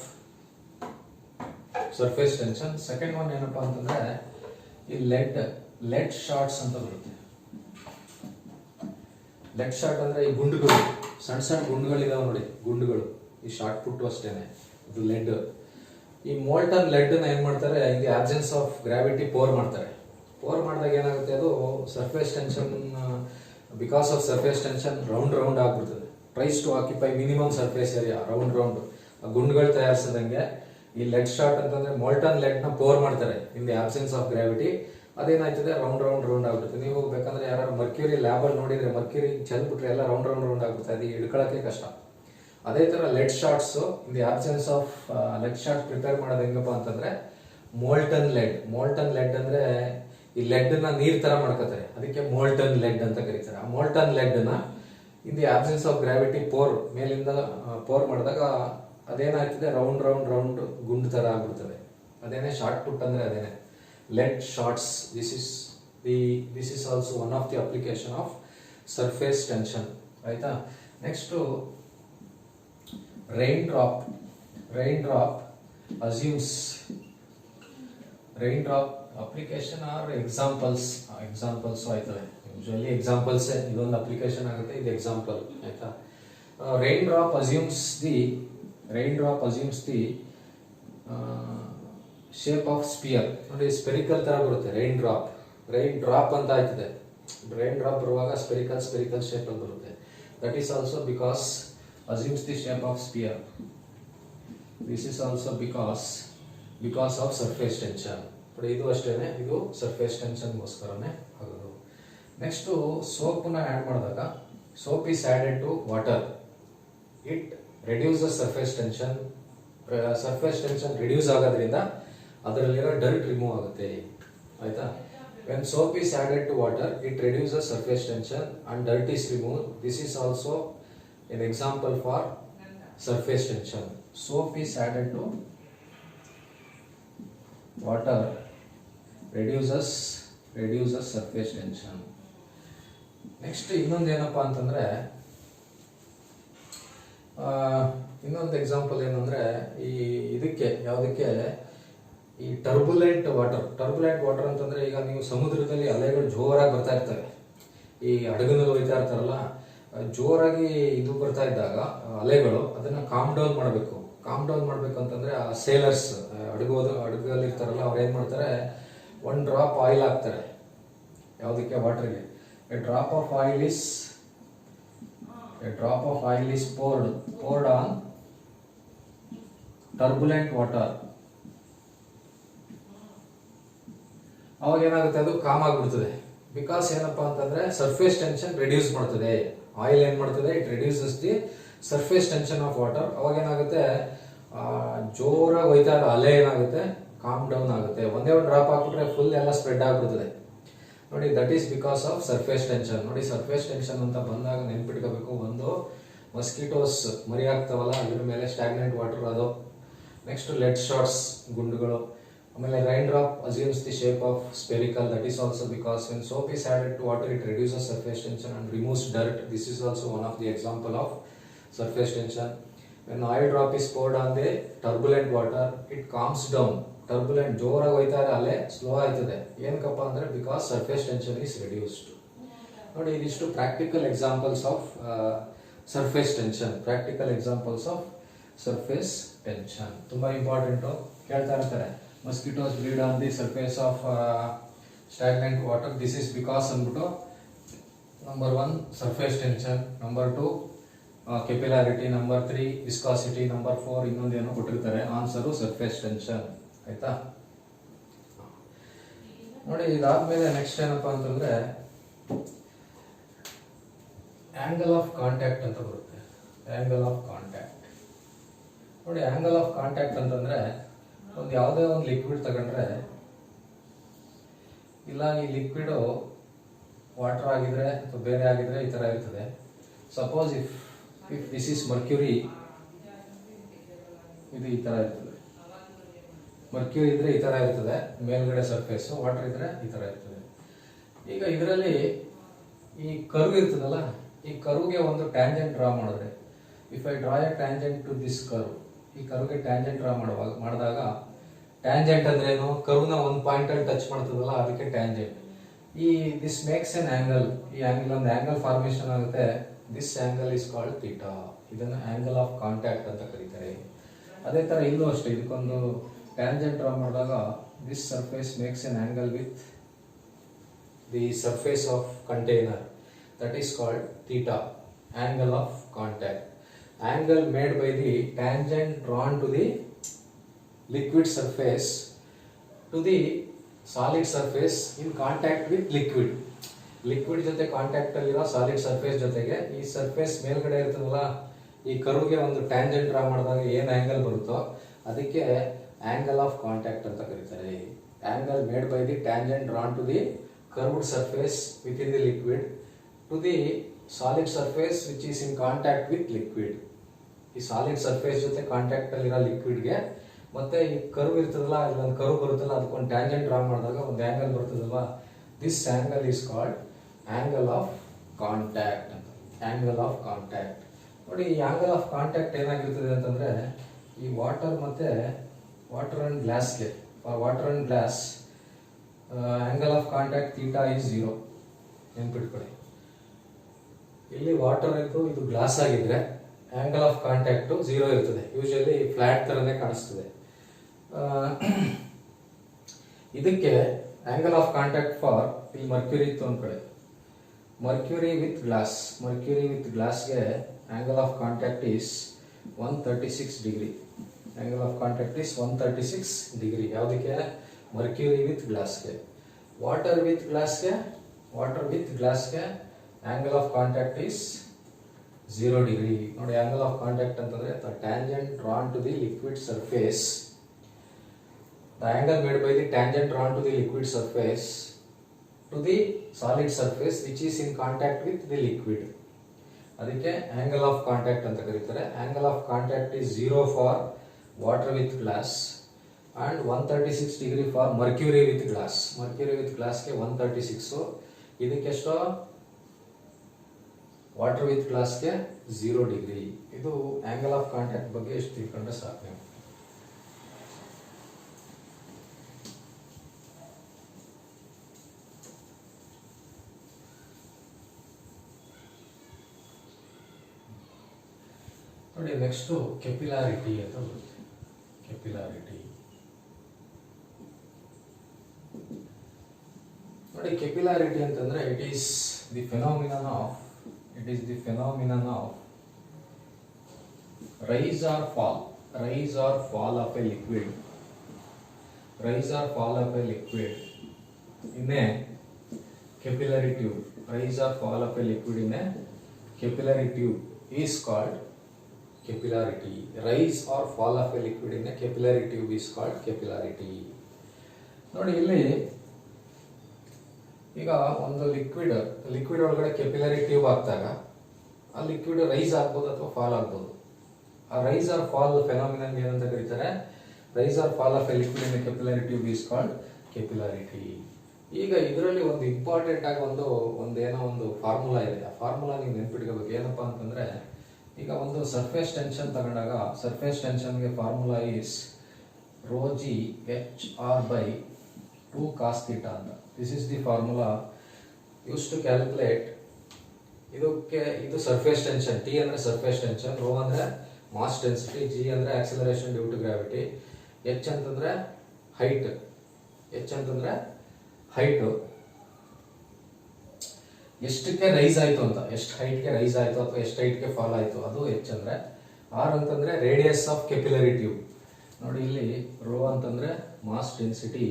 surface tension. Second one ಏನಪ್ಪಾ ಅಂತಂದ್ರೆ ಈ LED shorts ಅಂತ ಬರುತ್ತೆ. LED short ಅಂದ್ರೆ ಈ ಗುಂಡುಗಳು, ಸಣ್ಣ ಗುಂಡುಗಳಿದಾವೆ ನೋಡಿ, ಗುಂಡುಗಳು. ಈ ಶಾರ್ಟ್ ಪುಟ್ಟು ಅಷ್ಟೇನೆ, ಇದು ಲೆಡ್. ಈ ಮೋಲ್ಟನ್ ಲೆಡ್ ನ ಏನ್ ಮಾಡ್ತಾರೆ, in the absence of gravity pour ಮಾಡ್ತಾರೆ. ಪೋರ್ ಮಾಡಿದಾಗ ಏನಾಗುತ್ತೆ, ಅದು surface tension, because of surface tension round ಆಗ್ಬಿಡ್ತದೆ. Tries to occupy minimum surface area. Round ಗುಂಡುಗಳು ತಯಾರಿಸದಂಗೆ ಈ ಲೆಡ್ ಶಾರ್ಟ್ ಅಂತಂದ್ರೆ ಮೋಲ್ಟನ್ ಲೆಡ್ ನ ಪೋರ್ ಮಾಡ್ತಾರೆ in the absence of gravity. ಅದೇನಾಯ್ತದೆ, ರೌಂಡ್ ಆಗ್ಬಿಡುತ್ತೆ. ನೀವು ಬೇಕಂದ್ರೆ ಯಾರು ಮರ್ಕ್ಯೂರಿ ಲ್ಯಾಬ್ ಅಲ್ಲಿ ನೋಡಿದ್ರೆ, ಮರ್ಕ್ಯೂರಿ ಚೆಲ್ಬಿಟ್ರೆ ಎಲ್ಲ ರೌಂಡ್ ಆಗ್ಬಿಡುತ್ತೆ, ಅದು ಹಿಡ್ಕೊಳ್ಳೋಕೆ ಕಷ್ಟ. ಅದೇ ತರ lead shots in the absence of lead shot prepare ಮಾಡೋದು ಹೆಂಗಪ್ಪ ಅಂತಂದ್ರೆ ಮೋಲ್ಟನ್ ಲೆಡ್ ಅಂದ್ರೆ ಈ ಲೆಡ್ ನ ನೀರ್ ತರ ಮಾಡ್ಕೋತಾರೆ, ಅದಕ್ಕೆ ಮೋಲ್ಟನ್ ಲೆಡ್ ಅಂತ ಕರೀತಾರೆ. ಆ ಮೋಲ್ಟನ್ ಲೆಡ್ ನ ಇನ್ ದಿ ಆಬ್ಸೆನ್ಸ್ ಆಫ್ ಗ್ರಾವಿಟಿ ಮೇಲಿಂದ ಪೋರ್ ಮಾಡಿದಾಗ ಅದೇನಾಗ್ತದೆ, ರೌಂಡ್ ಗುಂಡು ತರ ಆಗ್ಬಿಡ್ತದೆ. ಅದೇನೆ ಶಾರ್ಟ್ ಪುಟ್ ಅಂದ್ರೆ ಅದೇನೆ lead shots. This is also one of the application of surface tension. ಆಯ್ತಾ? Next rain drop assumes application or examples ಆಯ್ತದೆ. ಯೂಶುವಲಿ ಎಕ್ಸಾಂಪಲ್ಸ್ ಇದೊಂದು ಅಪ್ಲಿಕೇಶನ್ ಆಗುತ್ತೆ, ಇದು ಎಕ್ಸಾಂಪಲ್. ಆಯ್ತಾ? Rain drop assumes the shape of sphere. ನೋಡಿ, spherical ತರ ಬರುತ್ತೆ rain drop ಅಂತ ಆಯ್ತದೆ. ರೈನ್ ಡ್ರಾಪ್ ಬರುವಾಗ ಸ್ಪೆರಿಕಲ್ ಶೇಪ್ ಅಲ್ಲಿ ಬರುತ್ತೆ. That is also because assumes the shape of sphere. This is also because of surface tension. but ಇದು ಅಷ್ಟೇನೆ, ಇದು ಸರ್ಫೇಸ್ ಟೆನ್ಷನ್ ಗೋಸ್ಕರನೇ ಆಗೋದು. ನೆಕ್ಸ್ಟ್ ಸೋಪ್ನ ಆಡ್ ಮಾಡಿದಾಗ, soap is added to water, it reduces surface tension. Reduce ಆಗೋದ್ರಿಂದ ಅದರಲ್ಲಿರೋ dirt remove ಆಗುತ್ತೆ. ಆಯ್ತಾ? when soap is added to water, it reduces surface tension and dirt is removed. This is also an example for surface tension. Soap is added to water, reduces surface tension. Next ಇನ್ನೊಂದು ಏನಪ್ಪಾ ಅಂತಂದ್ರೆ ಇನ್ನೊಂದು example ಏನಂದ್ರೆ ಈ ಇದಕ್ಕೆ ಯಾವುದಕ್ಕೆ ಈ turbulent water ಅಂತಂದ್ರೆ ಈಗ ನೀವು ಸಮುದ್ರದಲ್ಲಿ ಅಲೆಗಳು ಜೋರಾಗಿ ಬರ್ತಾ ಇರ್ತವೆ, ಈ ಹಡಗಿನಲ್ಲಿ ಹೋಗ್ತಾ ಇರ್ತಾರಲ್ಲ, ಜೋರಾಗಿ ಇದು ಬರ್ತಾ ಇದ್ದಾಗ ಅಲೆಗಳು ಅದನ್ನ ಕಾಮ್ ಡೌನ್ ಮಾಡಬೇಕು ಅಂತಂದ್ರೆ ಆ ಸೇಲರ್ಸ್ ಹಡಗಲ್ಲಿ ಇರ್ತಾರಲ್ಲ ಅವ್ರು ಏನ್ ಮಾಡ್ತಾರೆ, 1 ಡ್ರಾಪ್ ಆಯಿಲ್ ಹಾಕ್ತಾರೆ ಯಾವುದಕ್ಕೆ, ವಾಟರ್ಗೆ. A drop of oil is poured on turbulent water. ಅವಾಗ ಏನಾಗುತ್ತೆ, ಅದು ಕಾಮ್ ಆಗ್ಬಿಡ್ತದೆ. ಬಿಕಾಸ್ ಏನಪ್ಪಾ ಅಂತಂದ್ರೆ ಸರ್ಫೇಸ್ ಟೆನ್ಷನ್ ರಿಡ್ಯೂಸ್ ಮಾಡ್ತದೆ. ಆಯಿಲ್ ಏನ್ ಮಾಡ್ತದೆ, it reduces the surface tension of water. ಅವಾಗ ಏನಾಗುತ್ತೆ, ಜೋರಾಗಿ ಹೋಯ್ತಾ ಇರೋ ಅಲೆ ಏನಾಗುತ್ತೆ, ಕಾಮ್ ಡೌನ್ ಆಗುತ್ತೆ. ಒಂದೇ ಒಂದು ಡ್ರಾಪ್ ಹಾಕ್ಬಿಟ್ರೆ ಫುಲ್ ಎಲ್ಲ ಸ್ಪ್ರೆಡ್ ಆಗ್ಬಿಡ್ತದೆ ನೋಡಿ. That is because of surface tension. ನೋಡಿ, ಸರ್ಫೇಸ್ ಟೆನ್ಷನ್ ಅಂತ ಬಂದಾಗ ನೆನ್ಪಿಟ್ಕೋಬೇಕು, ಒಂದು ಮಸ್ಕಿಟೋಸ್ ಮರಿ ಆಗ್ತಾವಲ್ಲ ಅದ್ರ ಮೇಲೆ ಸ್ಟಾಗ್ನೆಂಟ್ ವಾಟರ್ ಅದು. ನೆಕ್ಸ್ಟ್ ಲೆಡ್ ಶಾಟ್ಸ್ ಗುಂಡುಗಳು. ಆಮೇಲೆ rain drop assumes the shape of spherical. That is also because when soap is added to water it reduces surface tension and removes dirt. This is also one of the example of surface tension. When oil drop is poured on the turbulent water it calms down. Turbulent ಜೋರಾಗಿ ಹೋಯ್ತಾ ಇದೆ ಅಲೆ slow ಆಯ್ತದೆ. ಏನಕ್ಕಪ್ಪ ಅಂದ್ರೆ because surface tension is reduced. ನೋಡಿ, ಇದಿಷ್ಟು practical examples of surface tension. ತುಂಬಾ ಇಂಪಾರ್ಟೆಂಟ್, ಕೇಳ್ತಾ ಇರ್ತಾರೆ. Mosquitoes breed on the surface of stagnant water. This is because ಅಂದ್ಬಿಟ್ಟು number 1 surface tension, number 2 capillarity, number 3 viscosity, number 4 ಇನ್ನೊಂದೇನೋ ಕೊಟ್ಟಿರ್ತಾರೆ. Answer surface tension. ಆಯ್ತಾ? ನೋಡಿ, ಇದಾದ್ಮೇಲೆ ನೆಕ್ಸ್ಟ್ ಏನಪ್ಪಾ ಅಂತಂದ್ರೆ ಆಂಗಲ್ ಆಫ್ ಕಾಂಟ್ಯಾಕ್ಟ್ ಅಂತ ಬರುತ್ತೆ. ಆಂಗಲ್ ಆಫ್ ಕಾಂಟ್ಯಾಕ್ಟ್ ನೋಡಿ, ಆಂಗಲ್ ಆಫ್ ಕಾಂಟ್ಯಾಕ್ಟ್ ಅಂತಂದ್ರೆ ಒಂದು ಯಾವುದೇ ಒಂದು ಲಿಕ್ವಿಡ್ ತಗೊಂಡ್ರೆ, ಇಲ್ಲ ಈ ಲಿಕ್ವಿಡ್ ವಾಟರ್ ಆಗಿದ್ರೆ ಅಥವಾ ಬೇರೆ ಆಗಿದ್ರೆ ಈ ತರ ಇರ್ತದೆ. Suppose if this is mercury, ಇದು ಈ ತರ ಇರ್ತದೆ. ಮರ್ಕ್ಯೂರಿ ಇದ್ರೆ ಈ ತರ ಇರ್ತದೆ ಮೇಲ್ಗಡೆ ಸರ್ಫೇಸ್, ವಾಟರ್ ಇದ್ರೆ ಈ ತರ ಇರ್ತದೆ. ಈಗ ಇದರಲ್ಲಿ ಈ ಕರ್ವ್ ಇರ್ತದಲ್ಲ, ಈ ಕರ್ವ್ಗೆ ಒಂದು ಟ್ಯಾಂಜೆಂಟ್ ಡ್ರಾ ಮಾಡಿದ್ರೆ, if I draw a tangent to this curve, ಈ ಕರ್ವ್ಗೆ ಟ್ಯಾಂಜೆಂಟ್ ಡ್ರಾ ಮಾಡಿದಾಗ ಟ್ಯಾಂಜೆಂಟ್ ಅಂದ್ರೆ ಏನು, ಕರ್ವ್ನ ಒಂದು ಪಾಯಿಂಟ್ ಅಲ್ಲಿ ಟಚ್ ಮಾಡ್ತದಲ್ಲ ಅದಕ್ಕೆ ಟ್ಯಾಂಜೆಂಟ್. ಈ ದಿಸ್ ಮೇಕ್ಸ್ ಎನ್ ಆಂಗಲ್. ಈ ಆಂಗಲ್ ಒಂದು ಆಂಗಲ್ ಫಾರ್ಮೇಶನ್ ಆಗುತ್ತೆ. This angle is called theta. ಇದನ್ನು ಆಂಗಲ್ ಆಫ್ ಕಾಂಟ್ಯಾಕ್ಟ್ ಅಂತ ಕರೀತಾರೆ. ಅದೇ ತರ ಇಲ್ಲೂ ಅಷ್ಟೇ, ಇದಕ್ಕೊಂದು ಟ್ಯಾಂಜೆಂಟ್ ಡ್ರಾ ಮಾಡಿದಾಗ this surface makes N angle with the surface of container. That is called theta, angle of contact. Angle made by the tangent drawn to the liquid surface to the solid surface in contact with liquid. Liquid ಜೊತೆ contact ಅಲ್ಲಿರೋ solid surface ಜೊತೆಗೆ ಈ surface ಮೇಲ್ಗಡೆ ಇರ್ತದಲ್ಲ, ಈ ಕರ್ವ್ಗೆ ಒಂದು tangent draw ಮಾಡಿದಾಗ ಏನ್ ಆಂಗಲ್ ಬರುತ್ತೋ ಅದಕ್ಕೆ ಆಂಗಲ್ ಆಫ್ ಕಾಂಟ್ಯಾಕ್ಟ್ ಅಂತ ಕರೀತಾರೆ. Angle made by the tangent drawn to the curved surface with in the liquid to the solid surface which is in contact with liquid. ಈ ಸಾಲಿಡ್ ಸರ್ಫೇಸ್ ಜೊತೆ contact ಅಲ್ಲಿರೋ ಲಿಕ್ವಿಡ್ಗೆ ಮತ್ತೆ ಈ ಕರ್ವ್ ಇರ್ತದಲ್ಲ, ಇಲ್ಲೊಂದು ಕರ್ವ್ ಬರುತ್ತಲ್ಲ, ಅದಕ್ಕೊಂದು ಟ್ಯಾಂಜೆಂಟ್ ಡ್ರಾ ಮಾಡಿದಾಗ ಒಂದು ಆಂಗಲ್ ಬರ್ತದಲ್ವಾ, this angle is called angle of contact ಅಂತ. ಆಂಗಲ್ ಆಫ್ ಕಾಂಟ್ಯಾಕ್ಟ್ ನೋಡಿ, ಈ ಆಂಗಲ್ ಆಫ್ ಕಾಂಟ್ಯಾಕ್ಟ್ ಏನಾಗಿರ್ತದೆ ಅಂತಂದ್ರೆ, ಈ ವಾಟರ್ ಮತ್ತೆ ವಾಟರ್ ಅಂಡ್ ಗ್ಲಾಸ್ಗೆ, water and glass angle of contact theta is 0. ನೆನ್ಪಿಟ್ಕೊಳ್ಳಿ, ಇಲ್ಲಿ ವಾಟರ್ ಇದ್ದು ಇದು ಗ್ಲಾಸ್ ಆಗಿದ್ರೆ ಆಂಗಲ್ ಆಫ್ ಕಾಂಟ್ಯಾಕ್ಟ್ 0 ಇರ್ತದೆ. ಯೂಶಲಿ ಫ್ಲಾಟ್ ತರನೇ ಕಾಣಿಸ್ತದೆ. ಇದಕ್ಕೆ ಆಂಗಲ್ ಆಫ್ ಕಾಂಟ್ಯಾಕ್ಟ್ ಫಾರ್ ಇಲ್ಲಿ ಮರ್ಕ್ಯೂರಿ ಇತ್ತು ಒಂದ್ ಕಡೆ, ಮರ್ಕ್ಯೂರಿ ವಿತ್ ಗ್ಲಾಸ್ಗೆ angle of contact is 136 degree. Angle of contact is 136 degree. ಯಾವುದಕ್ಕೆ? ಮರ್ಕ್ಯೂರಿ ವಿತ್ ಗ್ಲಾಸ್ಗೆ. ವಾಟರ್ ವಿತ್ ಗ್ಲಾಸ್ಗೆ angle of contact is 0 degree. ನೋಡಿ, ಆಂಗಲ್ ಆಫ್ ಕಾಂಟ್ಯಾಕ್ಟ್ ಅಂತಂದ್ರೆ the tangent drawn to the liquid surface, the angle made by the tangent drawn to the liquid surface to the solid surface which is in contact with the liquid. ಅದಕ್ಕೆ angle of contact ಅಂತ ಕರೀತಾರೆ. Angle of contact is 0 for water with glass and 136 degree for mercury with glass. mercury with glass ಗೆ 136, ಇದಕ್ಕೆ ಎಷ್ಟು? Water with glass ಗೆ 0 degree. ಇದು angle of contact ಬಗ್ಗೆ ಎಷ್ಟು ತಿಳ್ಕೊಂಡ್ರೆ ಸಾಕು ನೀವು. ನೋಡಿ, ನೆಕ್ಸ್ಟ್ ಕೆಪಿಲಾರಿಟಿ ಅಂತ ಬರುತ್ತೆ. ಕೆಪಿಲಾರಿಟಿ ನೋಡಿ, ಕೆಪಿಲಾರಿಟಿ ಅಂತಂದ್ರೆ it is the phenomenon of rise or fall of a liquid in a capillary tube. Rise or fall of a liquid in a capillary tube is called capillarity. Rise or fall of a liquid in a capillary tube is called capillarity. ನೋಡಿ, ಇಲ್ಲಿ ಈಗ ಒಂದು liquid ಒಳಗಡೆ capillary tube ಹಾಕಿದಾಗ ಆ liquid rice ಆಗ್ಬೋದು ಅಥವಾ fall ಆಗ್ಬೋದು. ಆ ರೈಸ್ ಆರ್ ಫಾಲ್ ಫೆನಾಮಿನನ್ ಏನಂತ ಕರೀತಾರೆ? Rise or fall of a liquid in a capillary tube is called capillarity. ಈಗ ಇದರಲ್ಲಿ ಒಂದು ಇಂಪಾರ್ಟೆಂಟ್ ಆಗಿ ಏನೋ ಒಂದು ಫಾರ್ಮುಲಾ ಇದೆ. ಆ ಫಾರ್ಮುಲಾ ನೀವು ನೆನ್ಪಿಟ್ಕೋಬೇಕು. ಏನಪ್ಪಾ ಅಂತಂದ್ರೆ, ಈಗ ಒಂದು ಸರ್ಫೇಸ್ ಟೆನ್ಷನ್ ತಗೊಂಡಾಗ ಸರ್ಫೇಸ್ ಟೆನ್ಷನ್ಗೆ formula is rho G H R by 2 cos theta ಅಂತ. This is the formula use to calculate. ಇದು ಸರ್ಫೇಸ್ ಟೆನ್ಷನ್. ಟಿ ಅಂದ್ರೆ ಸರ್ಫೇಸ್ ಟೆನ್ಷನ್, ರೋ ಅಂದ್ರೆ ಮಾಸ್ ಡೆನ್ಸಿಟಿ, ಜಿ ಅಂದ್ರೆ acceleration due to gravity, H ಅಂತಂದ್ರೆ height. ಎಷ್ಟಕ್ಕೆ rise ಆಯ್ತು ಅಂತ, ಎಷ್ಟು ಹೈಟ್ಗೆ ರೈಸ್ ಆಯ್ತು ಅಥವಾ ಎಷ್ಟು ಹೈಟ್ಗೆ ಫಾಲ್ ಆಯ್ತು, ಅದು ಎಚ್ ಅಂದ್ರೆ. ಆರ್ ಅಂತಂದ್ರೆ ರೇಡಿಯಸ್ ಆಫ್ ಕೆಪಿಲರಿ ಟ್ಯೂಬ್. ನೋಡಿ, ಇಲ್ಲಿ ರೋ ಅಂತಂದ್ರೆ ಮಾಸ್ ಡೆನ್ಸಿಟಿ,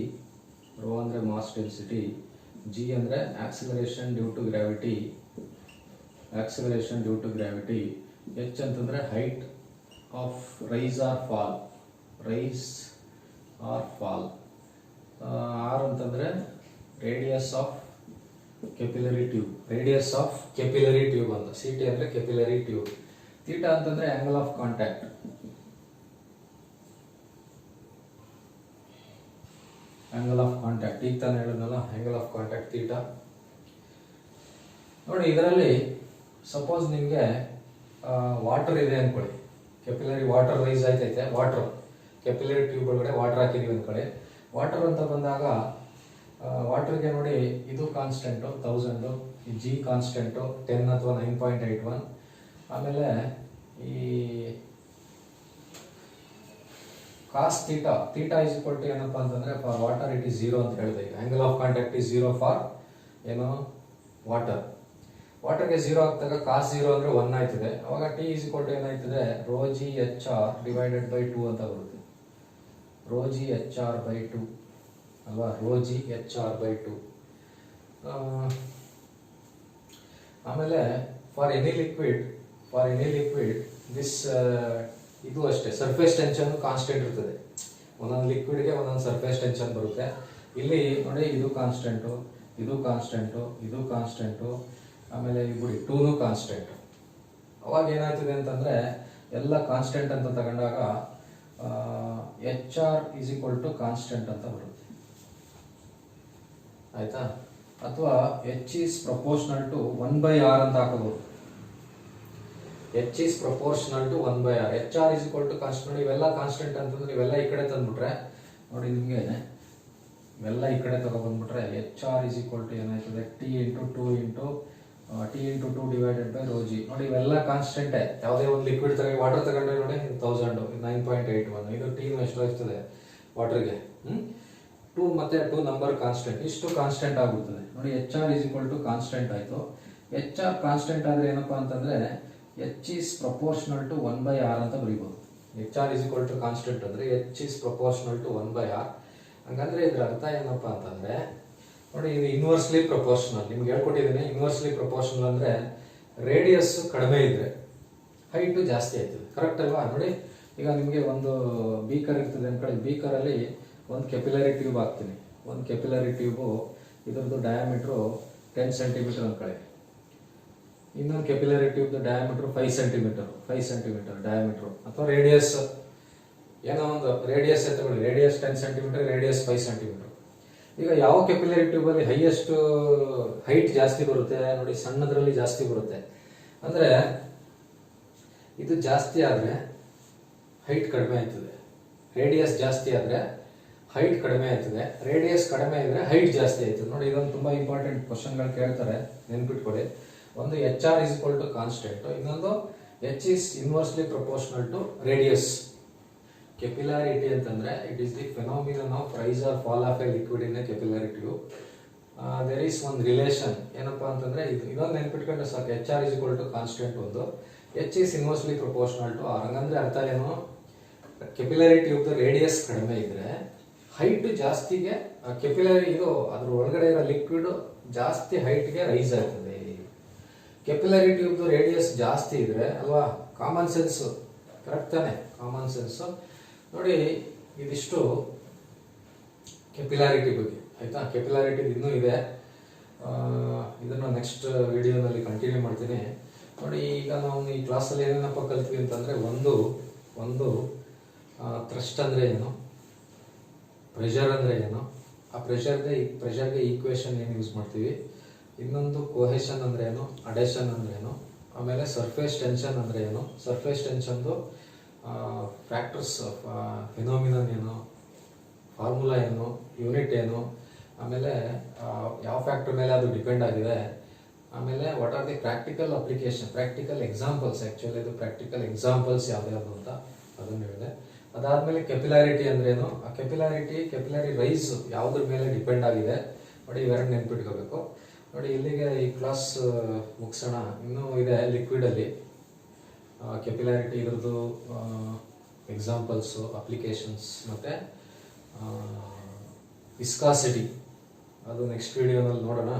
ಜಿ ಅಂದ್ರೆ acceleration due to gravity, H ಅಂತಂದ್ರೆ height of rise or fall, R ಅಂತಂದ್ರೆ ರೇಡಿಯಸ್ ಆಫ್ ಕೆಪಿಲರಿ ಟ್ಯೂಬ್ ಅಂತ. ಸಿ ಟಿ ಅಂದ್ರೆ ಕೆಪಿಲರಿ ಟ್ಯೂಬ್. ಥೀಟಾ ಅಂತಂದ್ರೆ ಆಂಗಲ್ ಆಫ್ ಕಾಂಟ್ಯಾಕ್ಟ್. ಈಗ ತಾನು ಹೇಳಿದ್ನಲ್ಲ, ಆಂಗಲ್ ಆಫ್ ಕಾಂಟ್ಯಾಕ್ಟ್ ಥೀಟಾ. ನೋಡಿ, ಇದರಲ್ಲಿ ಸಪೋಸ್ ನಿಮಗೆ ವಾಟರ್ ಇದೆ ಅನ್ಕೊಳ್ಳಿ. ಕೆಪಿಲರಿ ವಾಟರ್ ರೈಸ್ ಆಯ್ತೈತೆ. ಕೆಪಿಲರಿ ಟ್ಯೂಬ್ ಒಳಗಡೆ ವಾಟರ್ ಹಾಕಿದೀವಿ ಅನ್ಕೊಳ್ಳಿ. ವಾಟರ್ ಅಂತ ಬಂದಾಗ ವಾಟರ್ಗೆ ನೋಡಿ, ಇದು ಕಾನ್ಸ್ಟೆಂಟು 1000, ಈ ಜಿ ಕಾನ್ಸ್ಟೆಂಟು 10 ಅಥವಾ 9.81. ಆಮೇಲೆ ಈ cos theta is equal to ಏನಪ್ಪಾ ಅಂತಂದ್ರೆ, ಫಾರ್ ವಾಟರ್ ಇಟ್ ಈಸ್ 0 ಅಂತ ಹೇಳಿದೆ. Angle of contact is 0 for ವಾಟರ್ಗೆ 0 ಆಗ್ತಾಗ ಕಾಸ್ 0 ಅಂದ್ರೆ 1 ಆಯ್ತದೆ. ಅವಾಗ ಟಿ ಇಸ್ ಈಕ್ವಲ್ ಟು ಏನಾಯ್ತದೆ, rho G H R divided by 2 ಅಂತ ಬರುತ್ತೆ. Rho G H R by 2 ಅಲ್ವಾ? Rho G H R by 2. ಆಮೇಲೆ ಫಾರ್ ಎನಿ ಲಿಕ್ವಿಡ್ ದಿಸ್ ಇದು ಅಷ್ಟೇ, ಸರ್ಫೇಸ್ ಟೆನ್ಷನ್ ಕಾನ್ಸ್ಟೆಂಟ್ ಇರ್ತದೆ. ಒಂದೊಂದು ಲಿಕ್ವಿಡ್ಗೆ ಒಂದೊಂದು ಸರ್ಫೇಸ್ ಟೆನ್ಷನ್ ಬರುತ್ತೆ. ಇಲ್ಲಿ ನೋಡಿ, ಇದು ಕಾನ್ಸ್ಟೆಂಟು, ಆಮೇಲೆ ಬಿಡಿ 2 ಕಾನ್ಸ್ಟೆಂಟ್. ಅವಾಗ ಏನಾಗ್ತದೆ ಅಂತಂದ್ರೆ, ಎಲ್ಲ ಕಾನ್ಸ್ಟೆಂಟ್ ಅಂತ ತಗೊಂಡಾಗ H R is equal to constant ಅಂತ ಬರುತ್ತೆ. ಆಯ್ತಾ? ಅಥವಾ H is proportional to 1/r ಅಂತ ಹಾಕಬಹುದು. H is proportional to 1/r. H R is equal to constant. ನೋಡಿ, ಇವೆಲ್ಲ ಕಾನ್ಸ್ಟೆಂಟ್ ಅಂತಂದ್ರೆ ಇವೆಲ್ಲ ಈ ಕಡೆ ತಂದ್ಬಿಟ್ರೆ, ನೋಡಿ ನಿಮಗೆ ಇವೆಲ್ಲ ಈ ಕಡೆ ತಗೊಬಂದ್ಬಿಟ್ರೆ H R is equal to ಏನಾಯ್ತದೆ, T into 2 divided by rho G. ನೋಡಿ, ಇವೆಲ್ಲ ಕಾನ್ಸ್ಟೆಂಟೇ. ಯಾವುದೇ ಒಂದು ಲಿಕ್ವಿಡ್ ವಾಟರ್ ತಗೊಂಡ್ರೆ ನೋಡಿ 1000, 9.81. ಇದು ಟಿ ಎಷ್ಟು ಆಗ್ತದೆ ವಾಟರ್ಗೆ. 2 ಮತ್ತೆ 2 ನಂಬರ್ ಕಾನ್ಸ್ಟೆಂಟ್, ಇಷ್ಟು ಕಾನ್ಸ್ಟೆಂಟ್ ಆಗ್ಬಿಡ್ತದೆ. ನೋಡಿ, H R is equal to constant ಆಯ್ತು. ಎಚ್ ಆರ್ ಕಾನ್ಸ್ಟೆಂಟ್ ಆದ್ರೆ ಏನಪ್ಪಾ ಅಂತಂದ್ರೆ, H is proportional to 1/r ಅಂತ ಬರೀಬಹುದು. H R is equal to constant ಅಂದ್ರೆ H is proportional to 1/r. ಹಂಗಂದ್ರೆ ಇದ್ರ ಅರ್ಥ ಏನಪ್ಪಾ ಅಂತಂದ್ರೆ, ನೋಡಿ, ಇದು ಇನ್ವರ್ಸ್ಲಿ ಪ್ರಪೋರ್ಷನಲ್. ನಿಮ್ಗೆ ಹೇಳ್ಕೊಟ್ಟಿದ್ದೀನಿ. ಇನ್ವರ್ಸ್ಲಿ ಪ್ರಪೋರ್ಷನಲ್ ಅಂದ್ರೆ ರೇಡಿಯಸ್ ಕಡಿಮೆ ಇದ್ರೆ ಹೈಟ್ ಜಾಸ್ತಿ ಆಯ್ತದೆ. ಕರೆಕ್ಟ್ ಅಲ್ವಾ? ನೋಡಿ, ಈಗ ನಿಮಗೆ ಒಂದು ಬೀಕರ್ ಇರ್ತದೆ ಅನ್ಕೊಳ್ಳಿ. ಬೀಕರಲ್ಲಿ ಒಂದು ಕೆಪಿಲರಿ ಟ್ಯೂಬ್ ಹಾಕ್ತೀನಿ. ಒಂದು ಕೆಪಿಲರಿ ಟ್ಯೂಬು ಇದರದ್ದು ಡಯಾಮೀಟ್ರು 10 ಸೆಂಟಿಮೀಟರ್ ಅಂದ್ಕೊಳ್ಳಿ. ಇನ್ನೊಂದು ಕೆಪಿಲರಿ ಟ್ಯೂಬ್ದು ಡಯಾಮೀಟ್ರು 5 ಸೆಂಟಿಮೀಟರ್ ಡಯಾಮೀಟ್ರು, ಅಥವಾ ರೇಡಿಯಸ್ ಏನೋ ಒಂದು ರೇಡಿಯಸ್ ತಗೊಳ್ಳಿ, ರೇಡಿಯಸ್ 10 ಸೆಂಟಿಮೀಟರ್, ರೇಡಿಯಸ್ 5 ಸೆಂಟಿಮೀಟರ್. ಈಗ ಯಾವ ಕೆಪಿಲರಿ ಟ್ಯೂಬಲ್ಲಿ ಹೈಯೆಸ್ಟ್ ಹೈಟ್ ಜಾಸ್ತಿ ಬರುತ್ತೆ ನೋಡಿ, ಸಣ್ಣದ್ರಲ್ಲಿ ಜಾಸ್ತಿ ಬರುತ್ತೆ. ಅಂದರೆ ಇದು ಜಾಸ್ತಿ ಆದರೆ ಹೈಟ್ ಕಡಿಮೆ ಆಯ್ತದೆ, ರೇಡಿಯಸ್ ಜಾಸ್ತಿ ಆದರೆ ಹೈಟ್ ಕಡಿಮೆ ಆಯ್ತದೆ, ರೇಡಿಯಸ್ ಕಡಿಮೆ ಇದ್ರೆ ಹೈಟ್ ಜಾಸ್ತಿ ಆಯ್ತದೆ. ನೋಡಿ, ಇದೊಂದು ತುಂಬ ಇಂಪಾರ್ಟೆಂಟ್ ಕ್ವಶನ್ಗಳು ಕೇಳ್ತಾರೆ, ನೆನ್ಪಿಟ್ಕೊಳ್ಳಿ. ಒಂದು HR is equal to constant, ಇನ್ನೊಂದು H is inversely proportional to radius. Capillarity ಅಂತಂದ್ರೆ it is the phenomenon of rise or fall of a liquid in a capillary tube. There is ಒಂದು ರಿಲೇಷನ್ ಏನಪ್ಪಾ ಅಂತಂದ್ರೆ ಇದೊಂದು ನೆನ್ಪಿಟ್ಕೊಂಡ್ರೆ ಸಾಕು. HR is equal to constant ಒಂದು, H is inversely proportional to R. ಹಂಗಂದ್ರೆ ಅರ್ಥ ಏನು, ಕೆಪಿಲರಿ ಟ್ಯೂಬ್ ರೇಡಿಯಸ್ ಕಡಿಮೆ ಇದ್ರೆ ಹೈಟ್ ಜಾಸ್ತಿಗೆ ಕೆಪಿಲರಿ ಇದು ಅದ್ರ ಒಳಗಡೆ ಇರೋ ಲಿಕ್ವಿಡ್ ಜಾಸ್ತಿ ಹೈಟ್ಗೆ ರೈಸ್ ಆಗ್ತದೆ. ಕೆಪಿಲರಿ ಟ್ಯೂಬ್ ರೇಡಿಯಸ್ ಜಾಸ್ತಿ ಇದ್ರೆ ಅಲ್ವಾ, ಕಾಮನ್ ಸೆನ್ಸ್ ಕರೆಕ್ಟ್ ತಾನೆ, ಕಾಮನ್ ಸೆನ್ಸ್. ನೋಡಿ, ಇದಿಷ್ಟು ಕೆಪಿಲಾರಿಟಿ ಬಗ್ಗೆ ಆಯ್ತಾ. ಕೆಪಿಲಾರಿಟಿ ಇನ್ನೂ ಇದೆ, ಇದನ್ನು ನೆಕ್ಸ್ಟ್ ವಿಡಿಯೋನಲ್ಲಿ ಕಂಟಿನ್ಯೂ ಮಾಡ್ತೀನಿ. ನೋಡಿ, ಈಗ ನಾವು ಈ ಕ್ಲಾಸಲ್ಲಿ ಏನೇನಪ್ಪ ಕಲ್ತ್ವಿ ಅಂತಂದರೆ, ಒಂದು ಥ್ರಸ್ಟ್ ಅಂದರೆ ಏನು, ಪ್ರೆಷರ್ ಅಂದರೆ ಏನು, ಆ ಪ್ರೆಷರ್ಗೆ ಈಕ್ವೇಶನ್ ಏನು ಯೂಸ್ ಮಾಡ್ತೀವಿ, ಇನ್ನೊಂದು ಕೊಹೆಷನ್ ಅಂದರೆ ಏನು, ಅಡೇಷನ್ ಅಂದರೆ ಏನು, ಆಮೇಲೆ ಸರ್ಫೇಸ್ ಟೆನ್ಷನ್ ಅಂದರೆ ಏನು, ಸರ್ಫೇಸ್ ಟೆನ್ಷನ್ದು ಫ್ಯಾಕ್ಟರ್ಸ್ ಫಿನೋಮಿನನ್ ಏನು, ಫಾರ್ಮುಲಾ ಏನು, ಯೂನಿಟ್ ಏನು, ಆಮೇಲೆ ಯಾವ ಫ್ಯಾಕ್ಟರ್ ಮೇಲೆ ಅದು ಡಿಪೆಂಡ್ ಆಗಿದೆ, ಆಮೇಲೆ what are the practical application, practical examples, actually ಇದು ಪ್ರಾಕ್ಟಿಕಲ್ ಎಕ್ಸಾಂಪಲ್ಸ್ ಯಾವ್ದು ಅಂತ ಅದನ್ನು ಹೇಳಿದೆ. ಅದಾದಮೇಲೆ ಕೆಪಿಲಾರಿಟಿ ಅಂದ್ರೇನು, ಆ ಕೆಪಿಲರಿ ರೈಸ್ ಯಾವುದ್ರ ಮೇಲೆ ಡಿಪೆಂಡ್ ಆಗಿದೆ ನೋಡಿ, ಇವೆರಡು ನೆನ್ಪಿಟ್ಕೋಬೇಕು. ನೋಡಿ, ಇಲ್ಲಿಗೆ ಈ ಕ್ಲಾಸ್ ಮುಗಿಸೋಣ. ಇನ್ನೂ ಇದೆ ಲಿಕ್ವಿಡಲ್ಲಿ ಕೆಪಿಲಾರಿಟಿ, ಇದ್ರದ್ದು ಎಕ್ಸಾಂಪಲ್ಸು, ಅಪ್ಲಿಕೇಶನ್ಸ್, ಮತ್ತು ವಿಸ್ಕಾಸಿಟಿ, ಅದು ನೆಕ್ಸ್ಟ್ ವಿಡಿಯೋನಲ್ಲಿ ನೋಡೋಣ.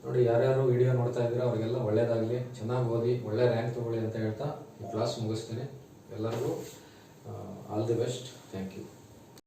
ನೋಡಿ, ಯಾರ್ಯಾರು ವಿಡಿಯೋ ನೋಡ್ತಾ ಇದ್ದೀರಾ ಅವರಿಗೆಲ್ಲ ಒಳ್ಳೇದಾಗಲಿ, ಚೆನ್ನಾಗಿ ಓದಿ, ಒಳ್ಳೆ ರ್ಯಾಂಕ್ ತೊಗೊಳ್ಳಿ ಅಂತ ಹೇಳ್ತಾ ಈ ಕ್ಲಾಸ್ ಮುಗಿಸ್ತೀನಿ. ಎಲ್ಲರಿಗೂ all the best. Thank you.